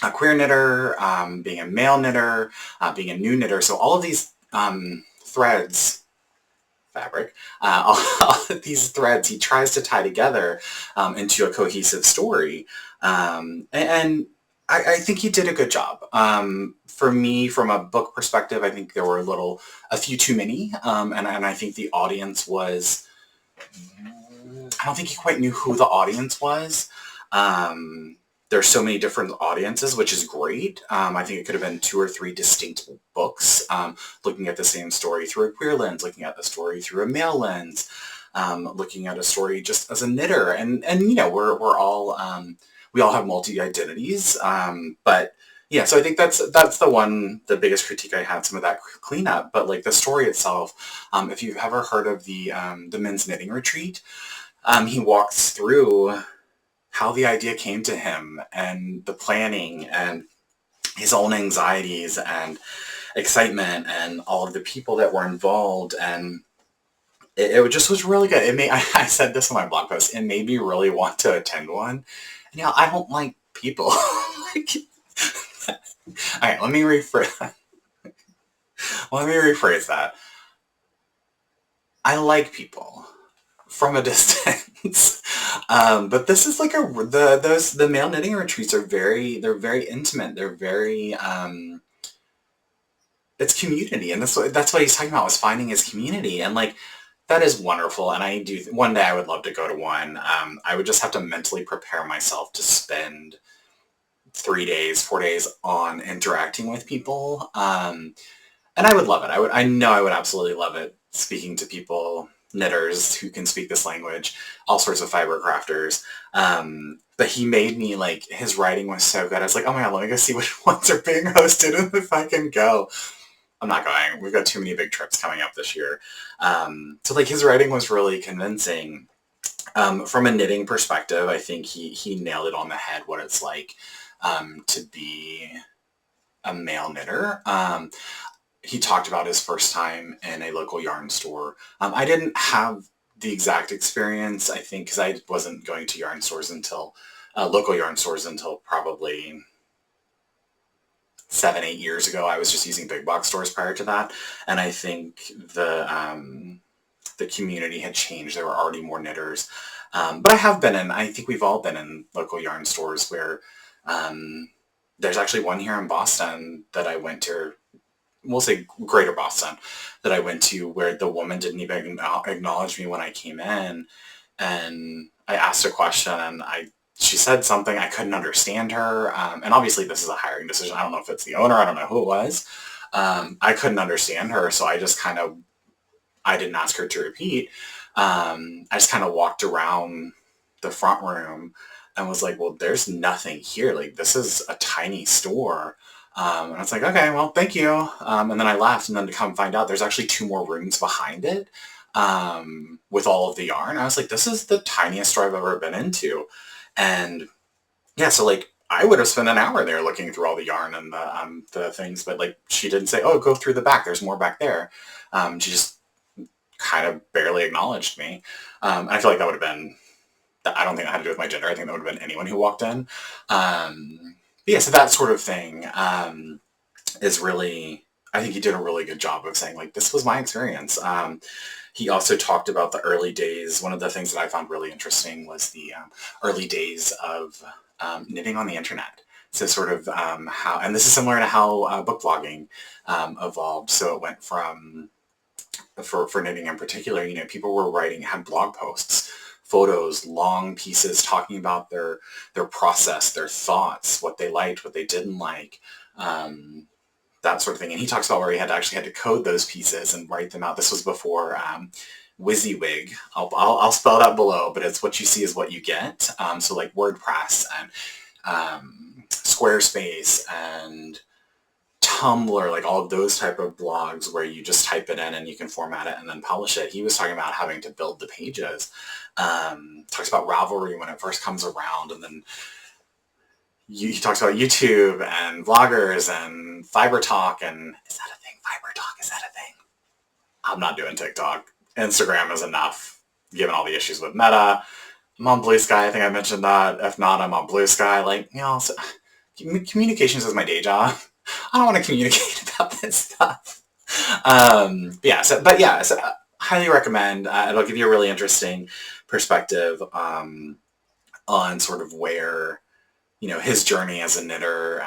a queer knitter, being a male knitter, being a new knitter. So all of these threads, fabric, all of these threads he tries to tie together into a cohesive story. And I think he did a good job. For me, from a book perspective, I think there were a few too many. And I think the audience was, I don't think he quite knew who the audience was. There's so many different audiences, which is great. I think it could have been 2 or 3 distinct books, looking at the same story through a queer lens, looking at the story through a male lens, looking at a story just as a knitter. And we're all, we all have multi-identities. But yeah, so I think that's the biggest critique I had, some of that cleanup. But like the story itself, if you've ever heard of the men's knitting retreat, he walks through how the idea came to him and the planning and his own anxieties and excitement and all of the people that were involved. And it just was really good. I said this in my blog post, it made me really want to attend one. And I don't like people. All right, let me rephrase that. I like people. from a distance. But this is like the male knitting retreats are they're very intimate. They're very, it's community. And that's what he's talking about, was finding his community. And like, that is wonderful. And one day I would love to go to one. I would just have to mentally prepare myself to spend 3 days, 4 days on interacting with people. And I would love it. I know I would absolutely love it, speaking to people, knitters who can speak this language, all sorts of fiber crafters. But he made me, like, his writing was so good. I was like, oh my God, let me go see which ones are being hosted and if I can go. I'm not going. We've got too many big trips coming up this year. So like, his writing was really convincing. From a knitting perspective, I think he nailed it on the head, what it's like to be a male knitter. He talked about his first time in a local yarn store. I didn't have the exact experience, I think, because I wasn't going to yarn stores until, local yarn stores until probably 7-8 years ago. I was just using big box stores prior to that. And I think the community had changed. There were already more knitters. But I think we've all been in local yarn stores where there's actually one here in Boston that I went to, we'll say Greater Boston, that I went to, where the woman didn't even acknowledge me when I came in. And I asked a question and she said something, I couldn't understand her. And obviously this is a hiring decision. I don't know if it's the owner, I don't know who it was. I couldn't understand her. So I didn't ask her to repeat. I just kind of walked around the front room and was like, well, there's nothing here. Like, this is a tiny store. And I was like, okay, well, thank you. And then I left, and then to come find out, there's actually 2 more rooms behind it with all of the yarn. I was like, this is the tiniest store I've ever been into. And yeah, so like, I would have spent an hour there looking through all the yarn and the things, but like, she didn't say, oh, go through the back, there's more back there. She just kind of barely acknowledged me. And I feel like that would have been, I don't think that had to do with my gender. I think that would have been anyone who walked in. Yeah, so that sort of thing is really, I think he did a really good job of saying, like, this was my experience. He also talked about the early days. One of the things that I found really interesting was the early days of knitting on the internet. So sort of how, and this is similar to how book blogging evolved. So it went from, for knitting in particular, people were had blog posts, photos, long pieces talking about their process, their thoughts, what they liked, what they didn't like, that sort of thing. And he talks about where he had to code those pieces and write them out. This was before WYSIWYG. I'll spell it out below, but it's what you see is what you get. So like WordPress and Squarespace and Tumblr, like all of those type of blogs where you just type it in and you can format it and then publish it. He was talking about having to build the pages. Talks about Ravelry when it first comes around, and then he talks about YouTube and vloggers and Fiber Talk. And is that a thing? Fiber Talk, is that a thing? I'm not doing TikTok. Instagram is enough, given all the issues with Meta. I'm on Blue Sky. I think I mentioned that. If not, I'm on Blue Sky. Like, so, communications is my day job. I don't want to communicate about this stuff. So highly recommend. It'll give you a really interesting perspective on sort of where, his journey as a knitter.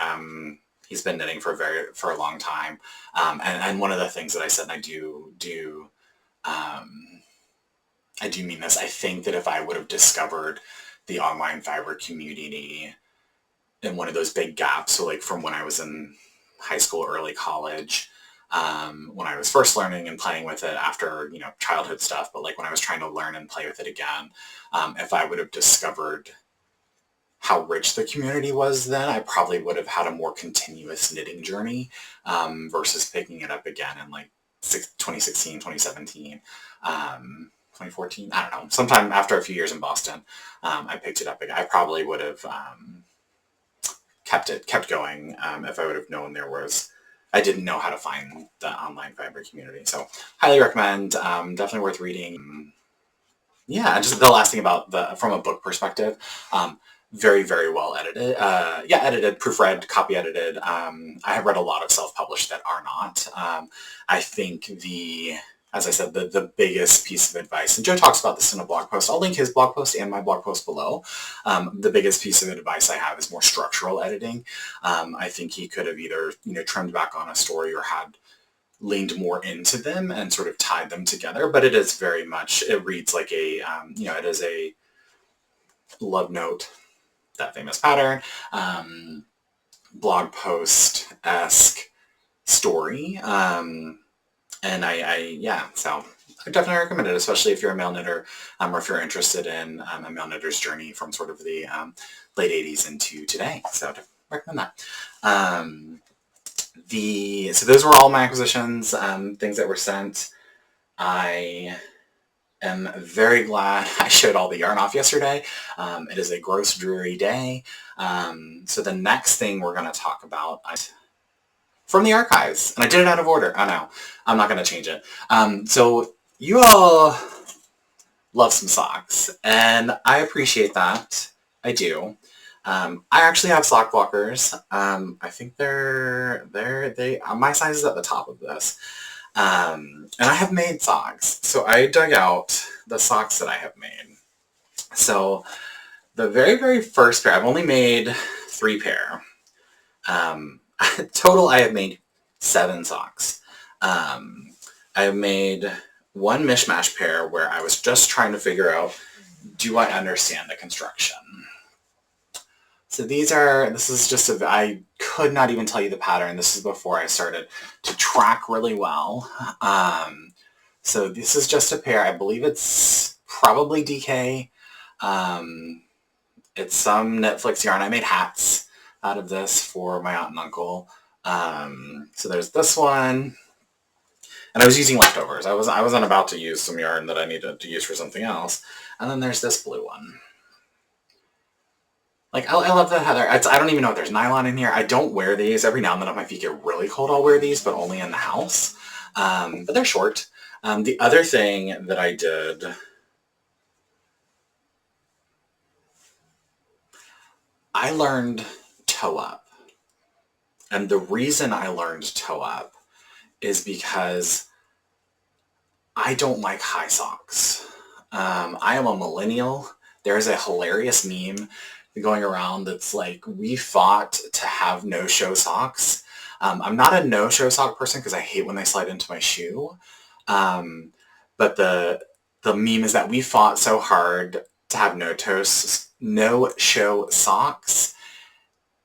He's been knitting for a long time. And one of the things that I said, and I do mean this, I think that if I would have discovered the online fiber community in one of those big gaps, so like from when I was in high school, early college, when I was first learning and playing with it after, childhood stuff, but like when I was trying to learn and play with it again, if I would have discovered how rich the community was then, I probably would have had a more continuous knitting journey versus picking it up again in like 2016, 2017, 2014, I don't know, sometime after a few years in Boston, I picked it up again. I probably would have kept going if I would have known I didn't know how to find the online fiber community. So highly recommend, definitely worth reading. Yeah, just the last thing about from a book perspective, very, very well edited. Edited, proofread, copy edited. I have read a lot of self-published that are not. I think as I said, the biggest piece of advice, and Joe talks about this in a blog post. I'll link his blog post and my blog post below. The biggest piece of advice I have is more structural editing. I think he could have either, trimmed back on a story or had leaned more into them and sort of tied them together. But it is very much, it reads like a, it is a love note, that famous pattern, blog post-esque story. And so I definitely recommend it, especially if you're a male knitter, or if you're interested in a male knitter's journey from sort of the late 80s into today. So I recommend that. So those were all my acquisitions, things that were sent. I am very glad I showed all the yarn off yesterday. It is a gross, dreary day. So the next thing we're going to talk about from the archives, and I did it out of order. Oh no, I'm not going to change it. So you all love some socks, and I appreciate that. I do. I actually have sock blockers. I think my size is at the top of this. And I have made socks. So I dug out the socks that I have made. So the very, very first pair, I've only made 3 pair. Total, I have made 7 socks. I have made 1 mishmash pair where I was just trying to figure out, do I understand the construction? So I could not even tell you the pattern. This is before I started to track really well. So this is just a pair. I believe it's probably DK. It's some Netflix yarn. I made hats out of this for my aunt and uncle. So there's this one. And I was using leftovers. I wasn't about to use some yarn that I needed to use for something else. And then there's this blue one. Like, I love the heather. I don't even know if there's nylon in here. I don't wear these. Every now and then if my feet get really cold, I'll wear these, but only in the house. But they're short. The other thing that I did, I learned toe up. And the reason I learned toe up is because I don't like high socks. I am a millennial. There's a hilarious meme going around that's like, we fought to have no-show socks. I'm not a no-show sock person because I hate when they slide into my shoe. But the meme is that we fought so hard to have no-show socks.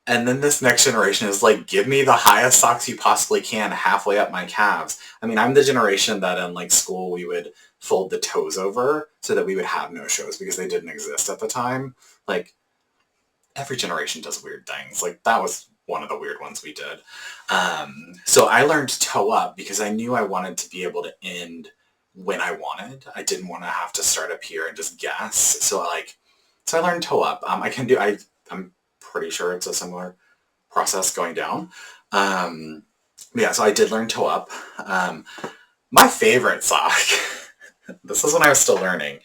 And then this next generation is like, give me the highest socks you possibly can halfway up my calves. I mean, I'm the generation that in like school we would fold the toes over so that we would have no-shows because they didn't exist at the time. Like, every generation does weird things. Like, that was one of the weird ones we did. So I learned toe up because I knew I wanted to be able to end when I wanted. I didn't want to have to start up here and just guess. So I learned toe up. I'm pretty sure it's a similar process going down. Yeah, so I did learn toe up. My favorite sock, this is when I was still learning.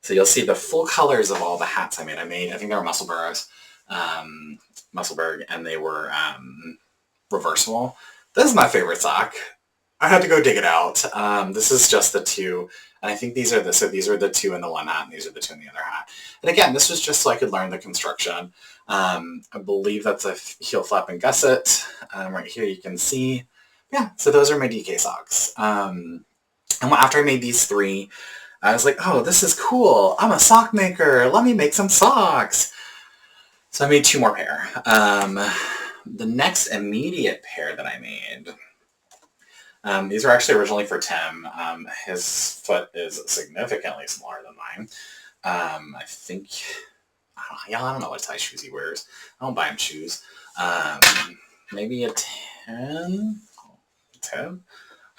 So you'll see the full colors of all the hats I made. I think they were Musselburghs, Musselburgh, and they were reversible. This is my favorite sock. I had to go dig it out. This is just the 2, and I think these are the 2 in the one hat, and these are the 2 in the other hat. And again, this was just so I could learn the construction. I believe that's a heel flap and gusset. Right here you can see. Yeah, so those are my DK socks. And after I made these 3, I was like, oh, this is cool. I'm a sock maker. Let me make some socks. So I made 2 more pair. The next immediate pair that I made, these were actually originally for Tim. His foot is significantly smaller than mine. I think, I don't know what size shoes he wears. I don't buy him shoes. Maybe a 10? 10?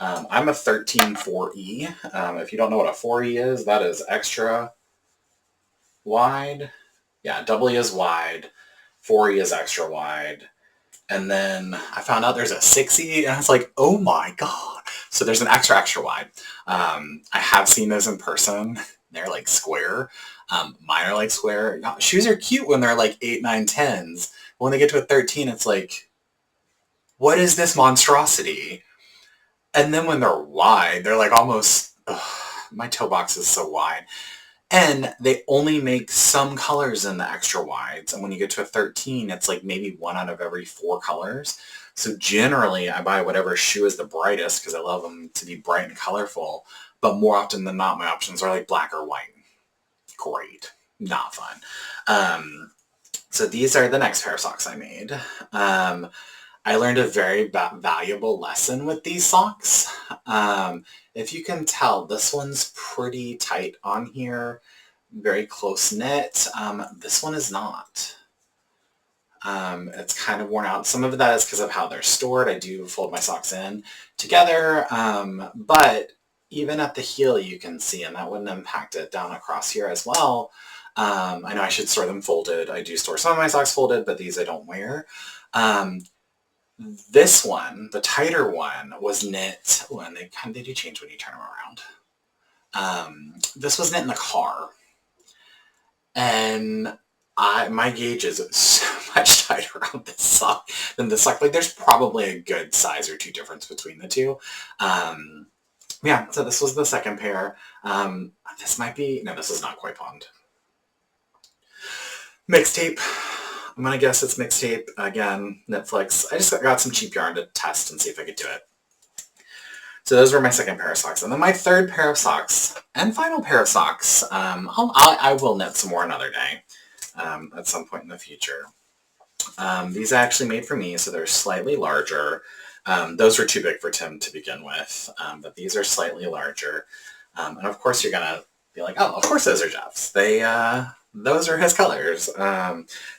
I'm a 13 4E. If you don't know what a 4E is, that is extra wide. Yeah, doubly as wide. 4E is extra wide. And then I found out there's a 6E, and I was like, oh my god. So there's an extra, extra wide. I have seen those in person. They're like square. Mine are like square. Shoes are cute when they're like 8, 9, 10s. When they get to a 13, it's like, what is this monstrosity? And then when they're wide, they're like almost, ugh, my toe box is so wide. And they only make some colors in the extra wides. And when you get to a 13, it's like maybe one out of every 4 colors. So generally, I buy whatever shoe is the brightest because I love them to be bright and colorful. But more often than not, my options are like black or white. Great. Not fun. So these are the next pair of socks I made. I learned a very valuable lesson with these socks. If you can tell, this one's pretty tight on here, very close knit. This one is not. It's kind of worn out. Some of that is because of how they're stored. I do fold my socks in together, but even at the heel you can see, and that wouldn't impact it down across here as well. I know I should store them folded. I do store some of my socks folded, but these I don't wear. This one, the tighter one, was knit. Oh, and they do change when you turn them around. This was knit in the car. And my gauge is so much tighter on this sock than this sock. Like, there's probably a good size or 2 difference between the two. Yeah, so this was the second pair. This might be, no, this is not Koi Pond. Mixtape. I'm going to guess it's mixtape. Again, Netflix. I just got some cheap yarn to test and see if I could do it. So those were my second pair of socks. And then my third pair of socks and final pair of socks, I will knit some more another day at some point in the future. These I actually made for me, so they're slightly larger. Those were too big for Tim to begin with, but these are slightly larger. And of course you're going to be like, oh, of course those are Jeff's. Those are his colors.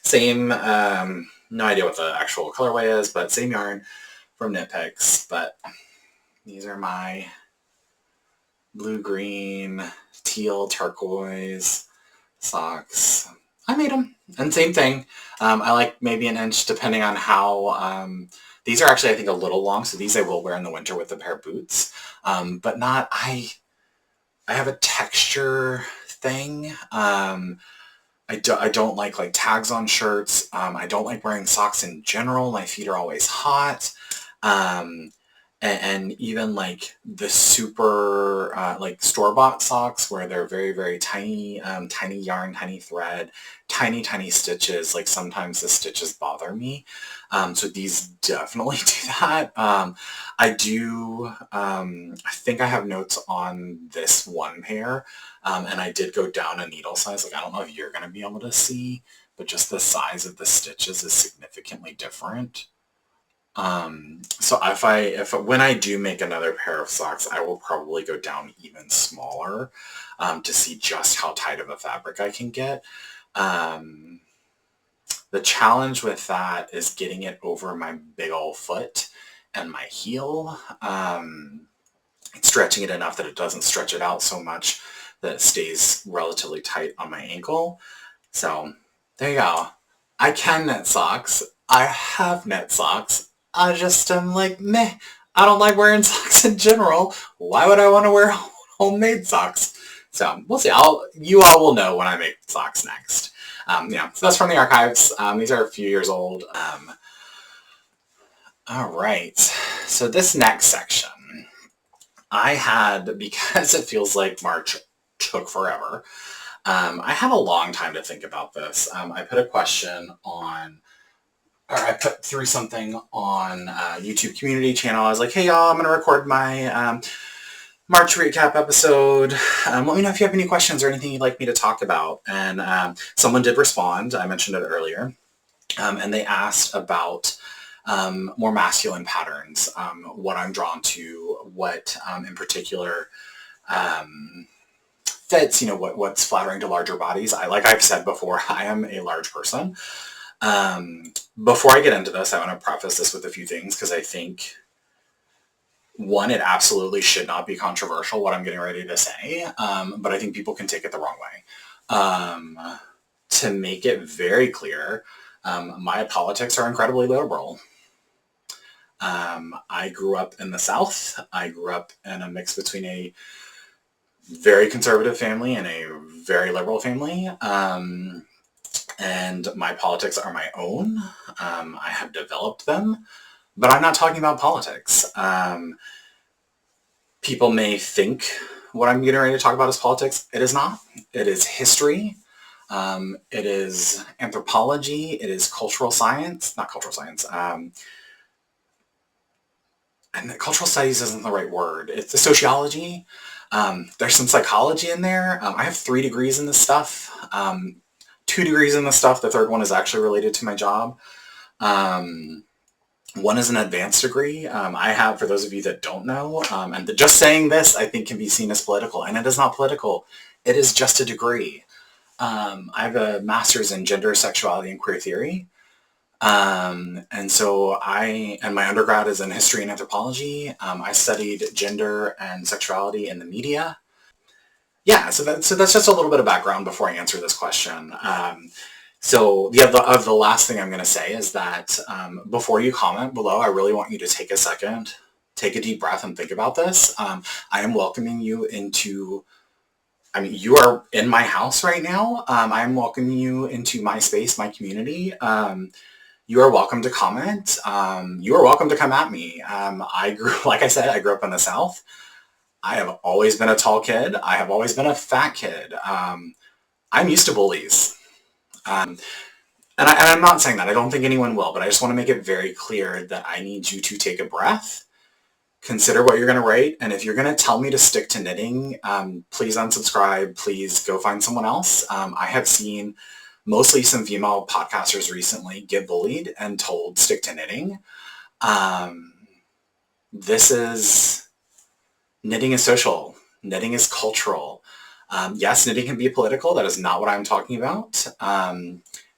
Same, no idea what the actual colorway is, but same yarn from Knit Picks. But these are my blue, green, teal, turquoise socks. I made them. And same thing. I like maybe an inch depending on how... these are actually, I think, a little long, so these I will wear in the winter with a pair of boots. But not... I have a texture thing. I don't like tags on shirts. I don't like wearing socks in general. My feet are always hot. And even like the super store-bought socks where they're very, very tiny, tiny yarn, tiny thread, tiny, tiny stitches. Like sometimes the stitches bother me. So these definitely do that. I think I have notes on this one pair. And I did go down a needle size. Like, I don't know if you're going to be able to see, but just the size of the stitches is significantly different. So when I do make another pair of socks, I will probably go down even smaller, to see just how tight of a fabric I can get. The challenge with that is getting it over my big old foot and my heel, stretching it enough that it doesn't stretch it out so much that it stays relatively tight on my ankle. So there you go. I can knit socks. I have knit socks. I just am like, meh. I don't like wearing socks in general. Why would I want to wear homemade socks? So we'll see. You all will know when I make socks next. Yeah, so that's from the archives. These are a few years old. All right. So this next section, I had, because it feels like March took forever, I had a long time to think about this. I put a question on, or I put through something on YouTube community channel. I was like, hey y'all, I'm going to record my March recap episode. Let me know if you have any questions or anything you'd like me to talk about. And someone did respond. I mentioned it earlier. And they asked about more masculine patterns, what I'm drawn to, what in particular fits, what's flattering to larger bodies. Like I've said before, I am a large person. Before I get into this, I want to preface this with a few things because I think, one, it absolutely should not be controversial what I'm getting ready to say, but I think people can take it the wrong way. To make it very clear, my politics are incredibly liberal. I grew up in the South. I grew up in a mix between a very conservative family and a very liberal family. And my politics are my own. I have developed them, but I'm not talking about politics. People may think what I'm getting ready to talk about is politics. It is not. It is history. It is anthropology. It is cultural science. Not cultural science. And cultural studies isn't the right word. It's the sociology. There's some psychology in there. I have 3 degrees in this stuff. 2 degrees in this stuff. The third one is actually related to my job. One is an advanced degree. I have, for those of you that don't know, and just saying this, I think can be seen as political, and it is not political. It is just a degree. I have a master's in gender, sexuality, and queer theory. And so and my undergrad is in history and anthropology. I studied gender and sexuality in the media. Yeah, so that's just a little bit of background before I answer this question. So the last thing I'm going to say is that before you comment below, I really want you to take a second, take a deep breath, and think about this. I am welcoming you into, you are in my house right now. I'm welcoming you into my space, my community. You are welcome to comment. You are welcome to come at me. Like I said, I grew up in the South. I have always been a tall kid. I have always been a fat kid. I'm used to bullies. And I'm not saying that. I don't think anyone will, but I just want to make it very clear that I need you to take a breath, consider what you're going to write, and if you're going to tell me to stick to knitting, please unsubscribe. Please go find someone else. I have seen mostly some female podcasters recently get bullied and told stick to knitting. Knitting is social. Knitting is cultural. Yes, knitting can be political. That is not what I'm talking about.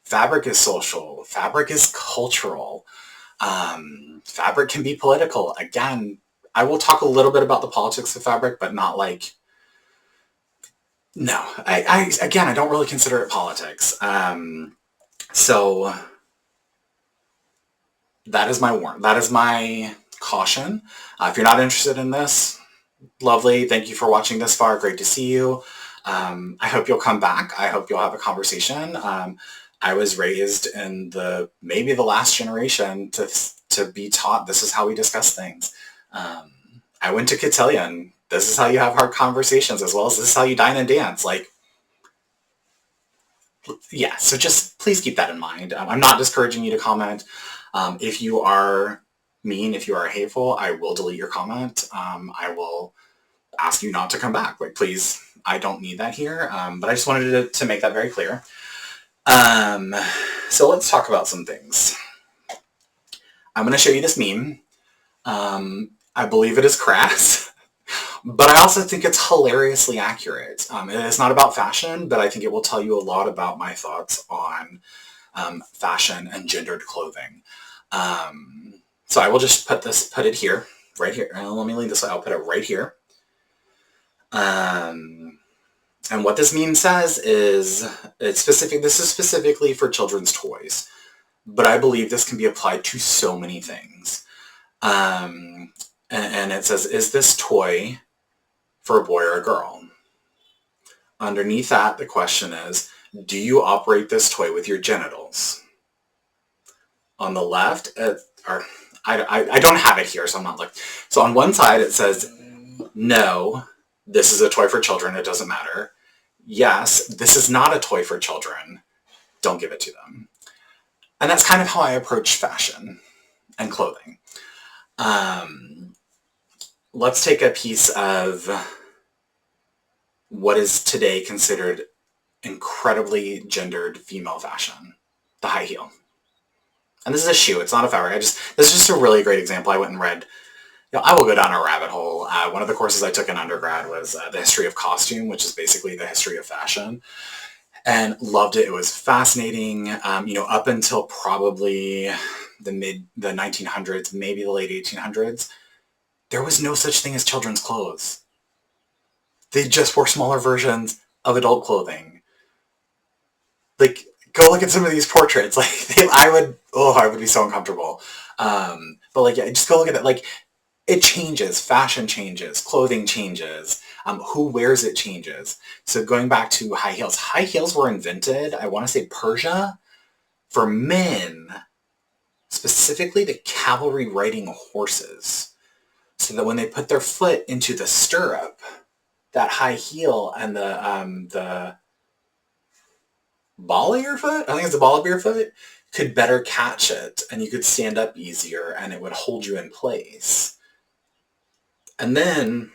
Fabric is social. Fabric is cultural. Fabric can be political. Again, I will talk a little bit about the politics of fabric, but not like, no. Again, I don't really consider it politics. So that is my caution. If you're not interested in this, lovely. Thank you for watching this far. Great to see you. I hope you'll come back. I hope you'll have a conversation. I was raised in maybe the last generation to be taught this is how we discuss things. I went to cotillion. This is how you have hard conversations, as well as this is how you dine and dance. Like, yeah, so just please keep that in mind. I'm not discouraging you to comment. If you are mean, if you are hateful, I will delete your comment. I will ask you not to come back. Like, please, I don't need that here. But I just wanted to make that very clear. So let's talk about some things. I'm going to show you this meme. I believe it is crass, but I also think it's hilariously accurate. It's not about fashion, but I think it will tell you a lot about my thoughts on fashion and gendered clothing. So I will just put it here, right here. Let me leave this way. I'll put it right here. And what this meme says is, this is specifically for children's toys, but I believe this can be applied to so many things. And it says, is this toy for a boy or a girl? Underneath that, the question is, do you operate this toy with your genitals? On the left, I don't have it here, so I'm not looking. So on one side, it says, no, this is a toy for children. It doesn't matter. Yes, this is not a toy for children. Don't give it to them. And that's kind of how I approach fashion and clothing. Let's take a piece of what is today considered incredibly gendered female fashion, the high heel. And this is a shoe. It's not a fabric. This is just a really great example. I went and read. I will go down a rabbit hole. One of the courses I took in undergrad was the history of costume, which is basically the history of fashion, and loved it. It was fascinating. Up until probably the 1900s, maybe the late 1800s, there was no such thing as children's clothes. They just wore smaller versions of adult clothing. Like, go look at some of these portraits. Like, I would be so uncomfortable. But like, yeah, just go look at it. Like, it changes. Fashion changes. Clothing changes. Who wears it changes. So going back to high heels. High heels were invented, I want to say Persia, for men, specifically the cavalry riding horses. so that when they put their foot into the stirrup, that high heel and the ball of your foot, I think it's the ball of your foot, could better catch it, and you could stand up easier, and it would hold you in place. And then,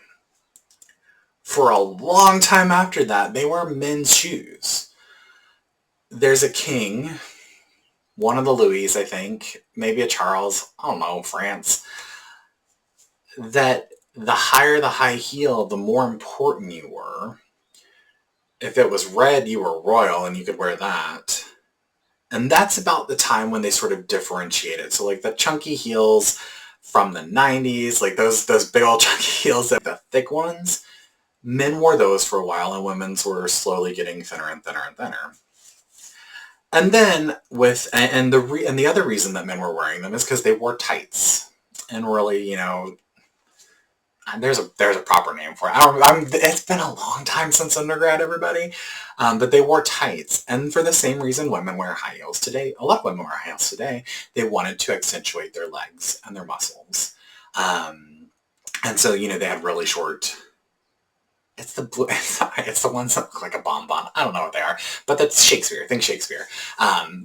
for a long time after that, they were men's shoes. There's a king, one of the Louis, I think, maybe a Charles, I don't know, France, that the higher the high heel, the more important you were. If it was red, you were royal and you could wear that. And that's about the time when they sort of differentiated. So like the chunky heels from the 90s, like those big old chunky heels, the thick ones, men wore those for a while and women's were slowly getting thinner and thinner and thinner. And then the other reason that men were wearing them is because they wore tights. And really, there's a proper name for it. It's been a long time since undergrad, everybody. But they wore tights. And for the same reason women wear high heels today, a lot of women wear high heels today, they wanted to accentuate their legs and their muscles. And so, they had really short... It's the ones that look like a bonbon. I don't know what they are, but that's Shakespeare. Think Shakespeare.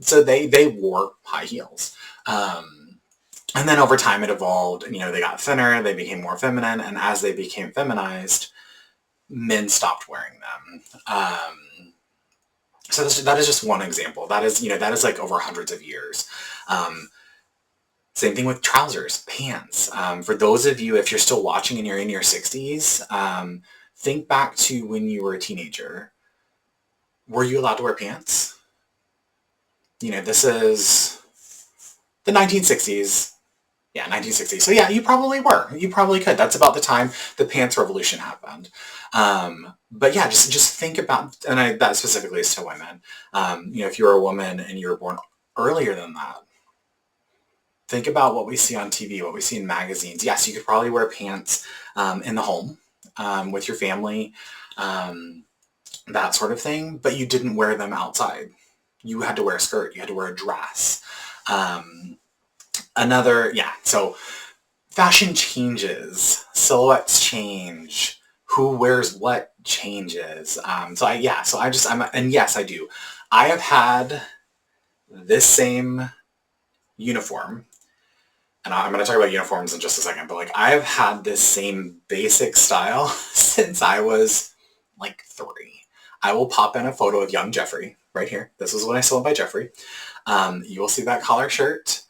So they wore high heels. And then over time it evolved, and, they got thinner, they became more feminine, and as they became feminized, men stopped wearing them. So that is just one example. That is like over hundreds of years. Same thing with trousers, pants. For those of you, if you're still watching and you're in your 60s, think back to when you were a teenager. Were you allowed to wear pants? This is the 1960s. Yeah, 1960s. So yeah, you probably were. You probably could. That's about the time the pants revolution happened. But yeah, just think about, and that specifically is to women. If you're a woman and you were born earlier than that, think about what we see on TV, what we see in magazines. Yes, you could probably wear pants in the home with your family, that sort of thing, but you didn't wear them outside. You had to wear a skirt. You had to wear a dress. So fashion changes, silhouettes change, who wears what changes. Yes, I do. I have had this same uniform, and I'm going to talk about uniforms in just a second, but I have had this same basic style since I was 3. I will pop in a photo of young Jeffrey right here. This is when I still went by Jeffrey. You will see that collar shirt.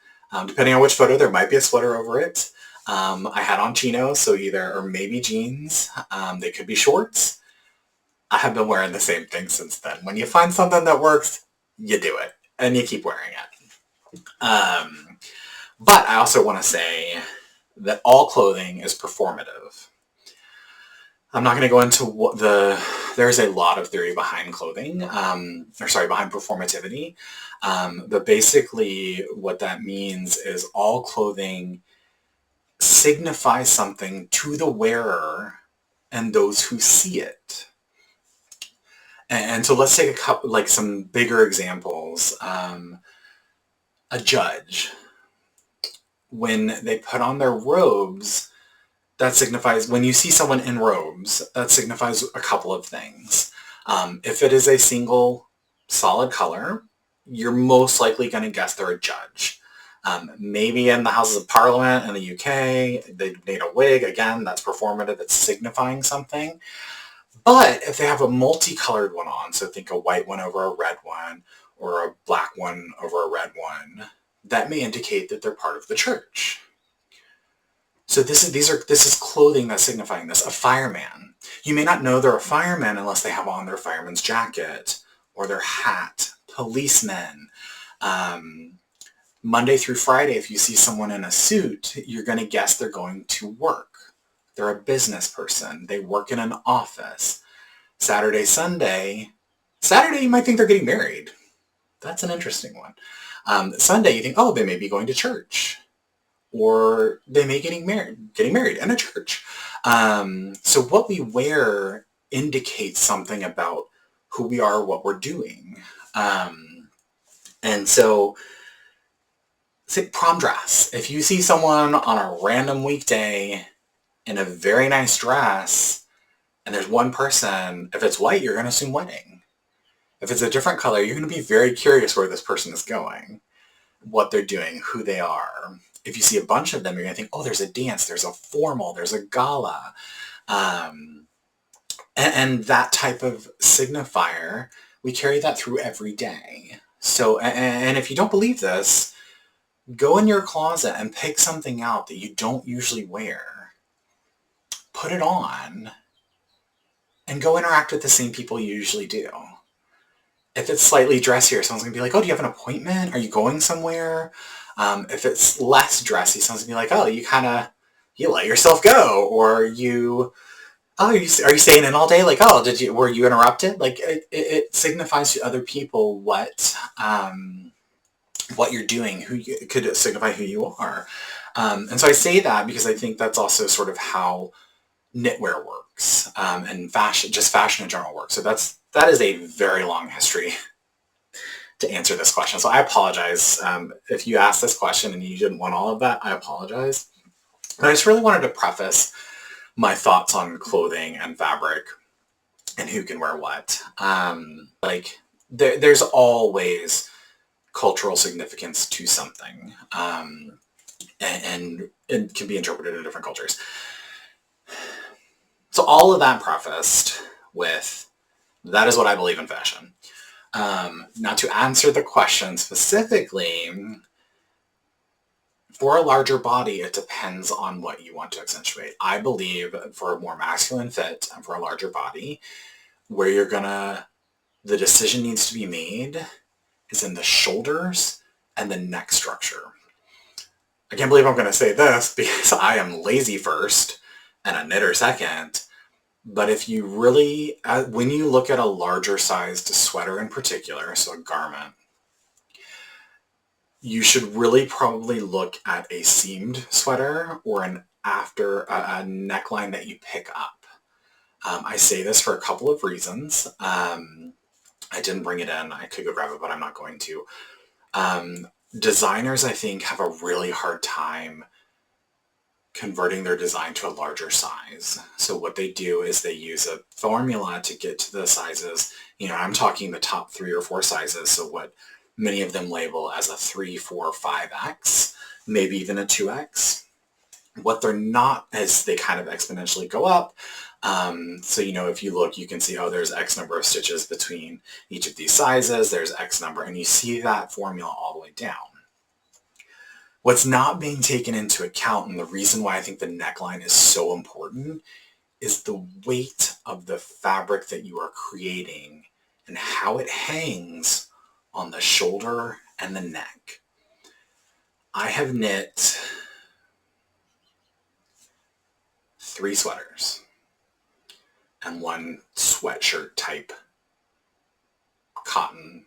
Depending on which photo, there might be a sweater over it. I had on chinos, or maybe jeans. They could be shorts. I have been wearing the same thing since then. When you find something that works, you do it, and you keep wearing it. But I also want to say that all clothing is performative. I'm not going to go into there's a lot of theory behind clothing, behind performativity. But basically what that means is all clothing signifies something to the wearer and those who see it. And so let's take a couple, some bigger examples. A judge, when they put on their robes, that signifies, when you see someone in robes, that signifies a couple of things. If it is a single solid color, you're most likely going to guess they're a judge. Maybe in the Houses of Parliament in the UK, they need a wig. Again, that's performative. It's signifying something. But if they have a multicolored one on, so think a white one over a red one, or a black one over a red one, that may indicate that they're part of the church. So this is clothing that's signifying this. A fireman. You may not know they're a fireman unless they have on their fireman's jacket or their hat. Policemen. Monday through Friday, if you see someone in a suit, you're going to guess they're going to work. They're a business person. They work in an office. Saturday, you might think they're getting married. That's an interesting one. Sunday, you think, oh, they may be going to church. Or they may getting married in a church. So what we wear indicates something about who we are, what we're doing. And so, say prom dress. If you see someone on a random weekday in a very nice dress, and there's one person, if it's white, you're going to assume wedding. If it's a different color, you're going to be very curious where this person is going, what they're doing, who they are. If you see a bunch of them, you're going to think, oh, there's a dance, there's a formal, there's a gala. And that type of signifier, we carry that through every day. So, and if you don't believe this, go in your closet and pick something out that you don't usually wear. Put it on and go interact with the same people you usually do. If it's slightly dressier, someone's going to be like, oh, do you have an appointment? Are you going somewhere? If it's less dressy, someone's going to be like, oh, you let yourself go. Or are you staying in all day? Like, oh, were you interrupted? Like, it signifies to other people what you're doing, it could signify who you are. And so I say that because I think that's also sort of how knitwear works, and fashion in general works. So that is a very long history to answer this question. So I apologize if you asked this question and you didn't want all of that. I apologize. But I just really wanted to preface my thoughts on clothing and fabric and who can wear what. There's always cultural significance to something, and it can be interpreted in different cultures. So all of that prefaced with, that is what I believe in fashion. Now, to answer the question specifically, for a larger body, it depends on what you want to accentuate. I believe for a more masculine fit and for a larger body, where the decision needs to be made is in the shoulders and the neck structure. I can't believe I'm going to say this because I am lazy first and a knitter second. But if you really, when you look at a larger sized sweater in particular, so a garment, you should really probably look at a seamed sweater or a neckline that you pick up. I say this for a couple of reasons. I didn't bring it in. I could go grab it, but I'm not going to. Designers, I think, have a really hard time converting their design to a larger size. So what they do is they use a formula to get to the sizes. I'm talking the top 3 or 4 sizes. So what many of them label as a 3, 4, 5X, maybe even a 2X. What they're not is they kind of exponentially go up. So, if you look, you can see, oh, there's X number of stitches between each of these sizes. There's X number, and you see that formula all the way down. What's not being taken into account, and the reason why I think the neckline is so important, is the weight of the fabric that you are creating and how it hangs on the shoulder and the neck. I have knit 3 sweaters and 1 sweatshirt type cotton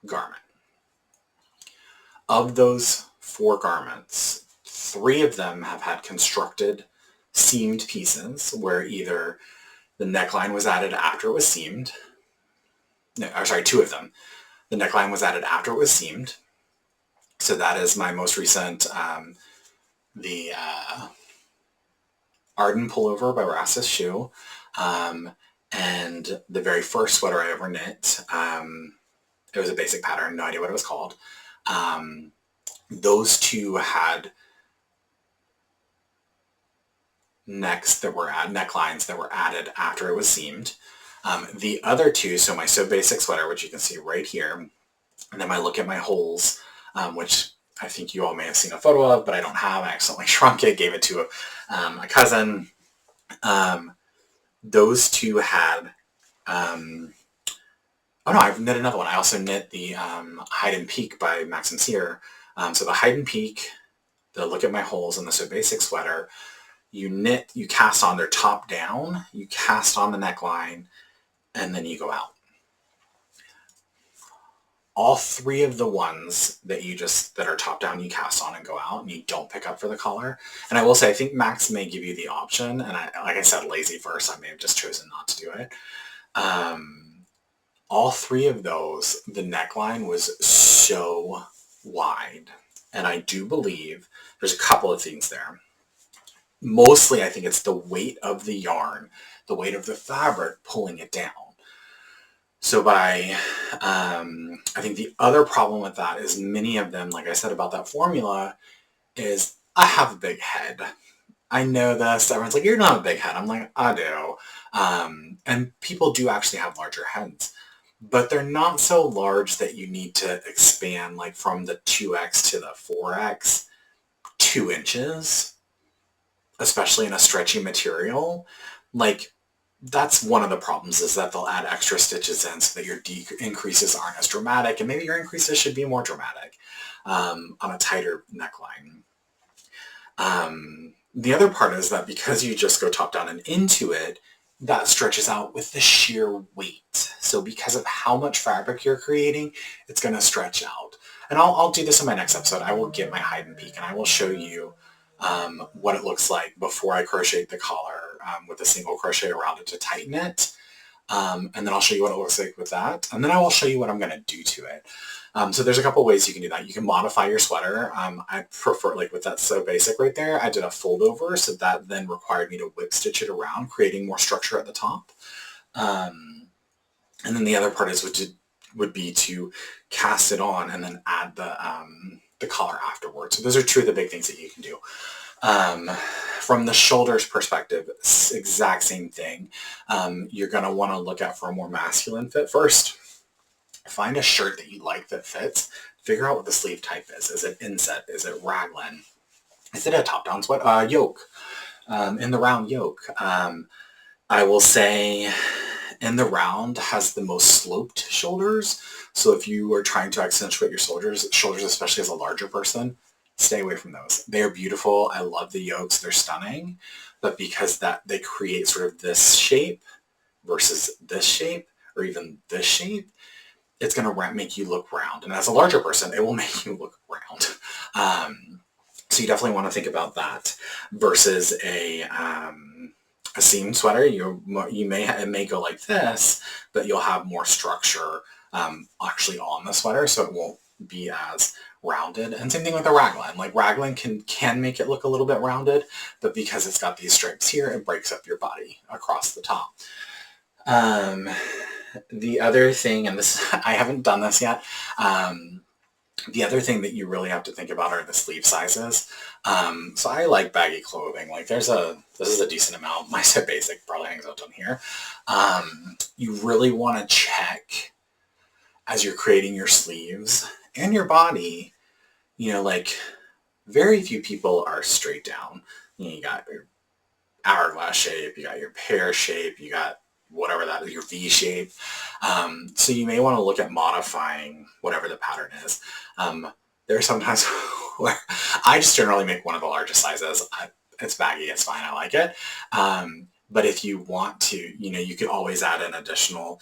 garment. Of those 4 garments, 3 of them have had constructed seamed pieces where either the neckline was added after it was seamed. No, I'm sorry, 2 of them. The neckline was added after it was seamed. So that is my most recent, the Arden pullover by Rastus Shoe, and the very first sweater I ever knit. It was a basic pattern, no idea what it was called. Those 2 had necklines that were added after it was seamed. The other 2, so my So Basic sweater, which you can see right here, and then I look at my holes, which I think you all may have seen a photo of, but I don't have. I accidentally shrunk it, gave it to a cousin. Those 2 had, oh no, I've knit another one. I also knit the Hide and Peak by Max and Sear. So the Hide and Peak, the Look at My Holes, and the So Basic sweater, you cast on, their top down, you cast on the neckline, and then you go out. All 3 of the ones that are top down, you cast on and go out, and you don't pick up for the collar. And I will say, I think Max may give you the option, and like I said, lazy first, I may have just chosen not to do it. All 3 of those, the neckline was so wide. And I do believe there's a couple of things there. mostly I think it's the weight of the yarn, the weight of the fabric pulling it down. So I think the other problem with that is many of them, like I said about that formula, is I have a big head. I know this. Everyone's like, you're not a big head. I'm like, I do. And people do actually have larger heads, but they're not so large that you need to expand like from the 2x to the 4x 2 inches, especially in a stretchy material. Like, that's one of the problems, is that they'll add extra stitches in so that your increases aren't as dramatic, and maybe your increases should be more dramatic on a tighter neckline. The other part is that because you just go top down and into it, that stretches out with the sheer weight. So because of how much fabric you're creating, it's going to stretch out. And I'll do this in my next episode. I will get my hide and peek, and I will show you what it looks like before I crochet the collar with a single crochet around it to tighten it. And then I'll show you what it looks like with that. And then I will show you what I'm going to do to it. So there's a couple ways you can do that. You can modify your sweater. I prefer, like with that So Basic right there, I did a fold over, so that then required me to whip stitch it around, creating more structure at the top. And then the other part is would be to cast it on and then add the collar afterwards. So those are two of the big things that you can do. From the shoulders perspective, exact same thing. You're going to want to look at for a more masculine fit first. Find a shirt that you like that fits. Figure out what the sleeve type is. Is it inset? Is it raglan? Is it a top-down sweat yoke? In the round yoke. I will say in the round has the most sloped shoulders. So if you are trying to accentuate your shoulders, especially as a larger person, stay away from those. They are beautiful. I love the yokes. They're stunning. But because they create sort of this shape versus this shape, or even this shape, it's going to make you look round. And as a larger person, it will make you look round. So you definitely want to think about that versus a seam sweater. It may go like this, but you'll have more structure actually on the sweater, so it won't be as rounded. And same thing with the raglan. Like raglan can make it look a little bit rounded, but because it's got these stripes here, it breaks up your body across the top. The other thing, and this I haven't done this yet, the other thing that you really have to think about are the sleeve sizes. So I like baggy clothing. Like this is a decent amount. My So Basic probably hangs out down here. You really want to check as you're creating your sleeves and your body, like very few people are straight down. You got your hourglass shape, you got your pear shape, you got whatever that is, your V shape. So you may want to look at modifying whatever the pattern is. There are sometimes where I just generally make one of the largest sizes. It's baggy, it's fine, I like it. But if you want to, you could always add an additional,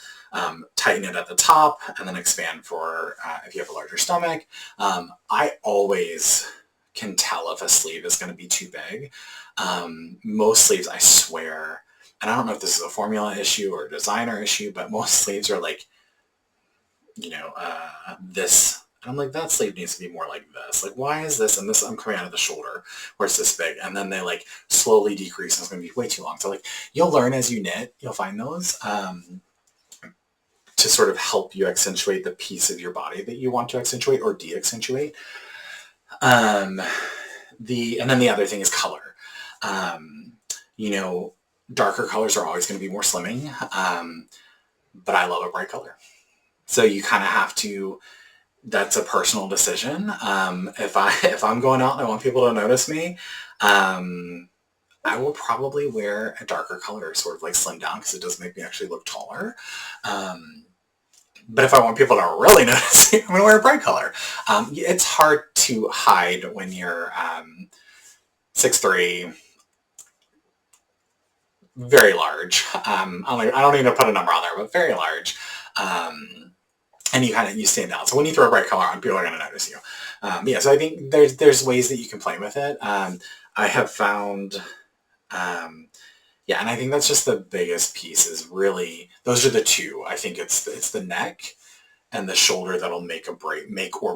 tighten it at the top and then expand for if you have a larger stomach. I always can tell if a sleeve is going to be too big. Most sleeves, I swear, and I don't know if this is a formula issue or a designer issue, but most sleeves are like, this. And I'm like, that sleeve needs to be more like this. Like, why is this? And this, I'm coming out of the shoulder where it's this big. And then they like slowly decrease and it's going to be way too long. So like, you'll learn as you knit, you'll find those to sort of help you accentuate the piece of your body that you want to accentuate or de-accentuate. And then the other thing is color. Darker colors are always going to be more slimming, but I love a bright color. So you kind of have to, that's a personal decision. If I'm going out and I want people to notice me, I will probably wear a darker color, sort of like slim down, because it does make me actually look taller. But if I want people to really notice me, I'm going to wear a bright color. It's hard to hide when you're 6'3", very large. I don't even put a number on there, but very large. And you stand out. So when you throw a bright color on, people are going to notice you. So I think there's ways that you can play with it. I have found, and I think that's just the biggest piece is really, those are the two. I think it's the neck and the shoulder that'll make or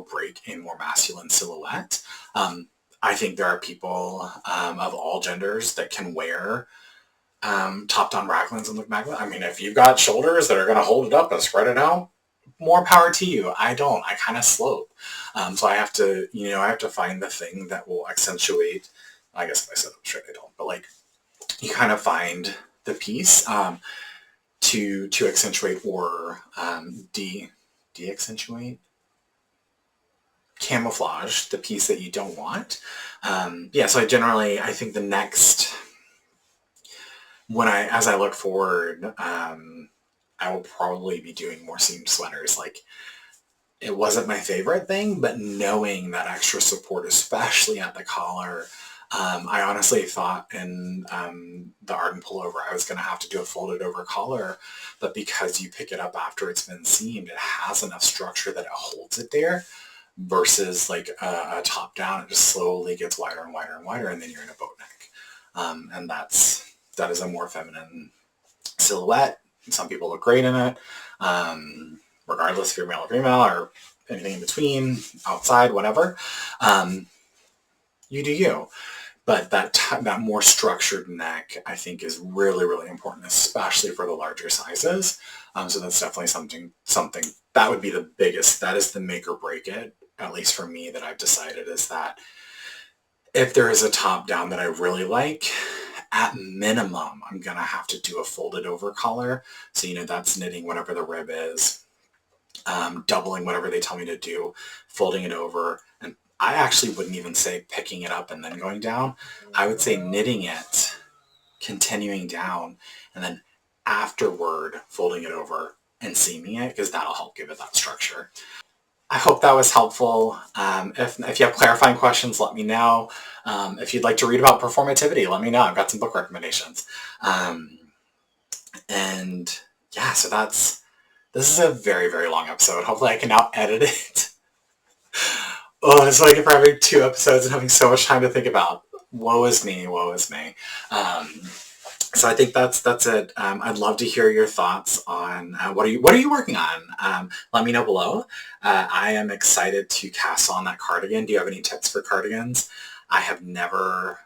break a more masculine silhouette. I think there are people of all genders that can wear top-down raglans and look magnet. I mean, if you've got shoulders that are going to hold it up and spread it out, more power to you. I don't. I kind of slope. So I have to, I have to find the thing that will accentuate. I guess if I sit up straight, I don't. But like, you kind of find the piece to accentuate or de-accentuate, camouflage the piece that you don't want. Yeah. So I think the next, as I look forward, I will probably be doing more seamed sweaters. Like, it wasn't my favorite thing, but knowing that extra support, especially at the collar, I honestly thought in the Arden pullover I was going to have to do a folded over collar, but because you pick it up after it's been seamed, it has enough structure that it holds it there, versus like a top down, it just slowly gets wider and wider and wider, and then you're in a boat neck. And that is a more feminine silhouette. Some people look great in it, regardless if you're male or female or anything in between, outside, whatever. You do you. But that more structured neck, I think, is really, really important, especially for the larger sizes. So that's definitely something that would be the biggest, that is the make or break it, at least for me, that I've decided, is that if there is a top down that I really like, at minimum, I'm going to have to do a folded over collar. So, that's knitting whatever the rib is, doubling whatever they tell me to do, folding it over. And I actually wouldn't even say picking it up and then going down. I would say knitting it, continuing down, and then afterward folding it over and seaming it, because that'll help give it that structure. I hope that was helpful. If you have clarifying questions, let me know. If you'd like to read about performativity, let me know. I've got some book recommendations. And yeah, so this is a very, very long episode. Hopefully I can now edit it. Oh, it's like for having 2 episodes and having so much time to think about. Woe is me, woe is me. So I think that's it. I'd love to hear your thoughts on what are you working on? Let me know below. I am excited to cast on that cardigan. Do you have any tips for cardigans? I have never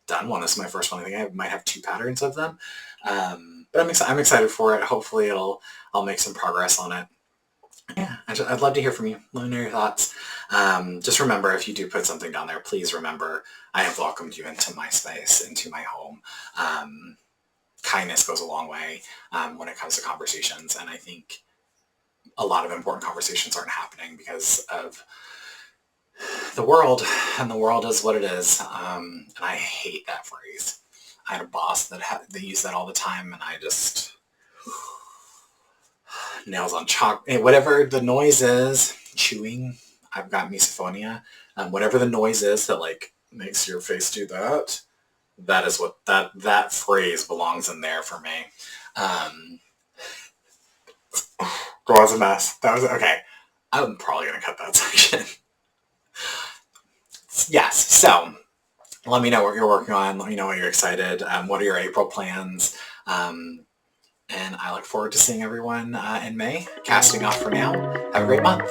done one. This is my first one. I think I might have 2 patterns of them. But I'm excited for it. Hopefully I'll make some progress on it. Yeah, I'd love to hear from you. Let me know your thoughts. Just remember, if you do put something down there, please remember I have welcomed you into my space, into my home. Kindness goes a long way when it comes to conversations, and I think a lot of important conversations aren't happening because of the world, and the world is what it is, and I hate that phrase. I had a boss that used that all the time, and I just... nails on chalk, whatever the noise is, chewing, I've got misophonia, whatever the noise is that like makes your face do that, that is what that phrase belongs in there for me. Girl, was a mess. That was okay. I'm probably gonna cut that section. Yes, so let me know what you're working on. Let me know what you're excited. What are your April plans? And I look forward to seeing everyone in May. Casting off for now. Have a great month.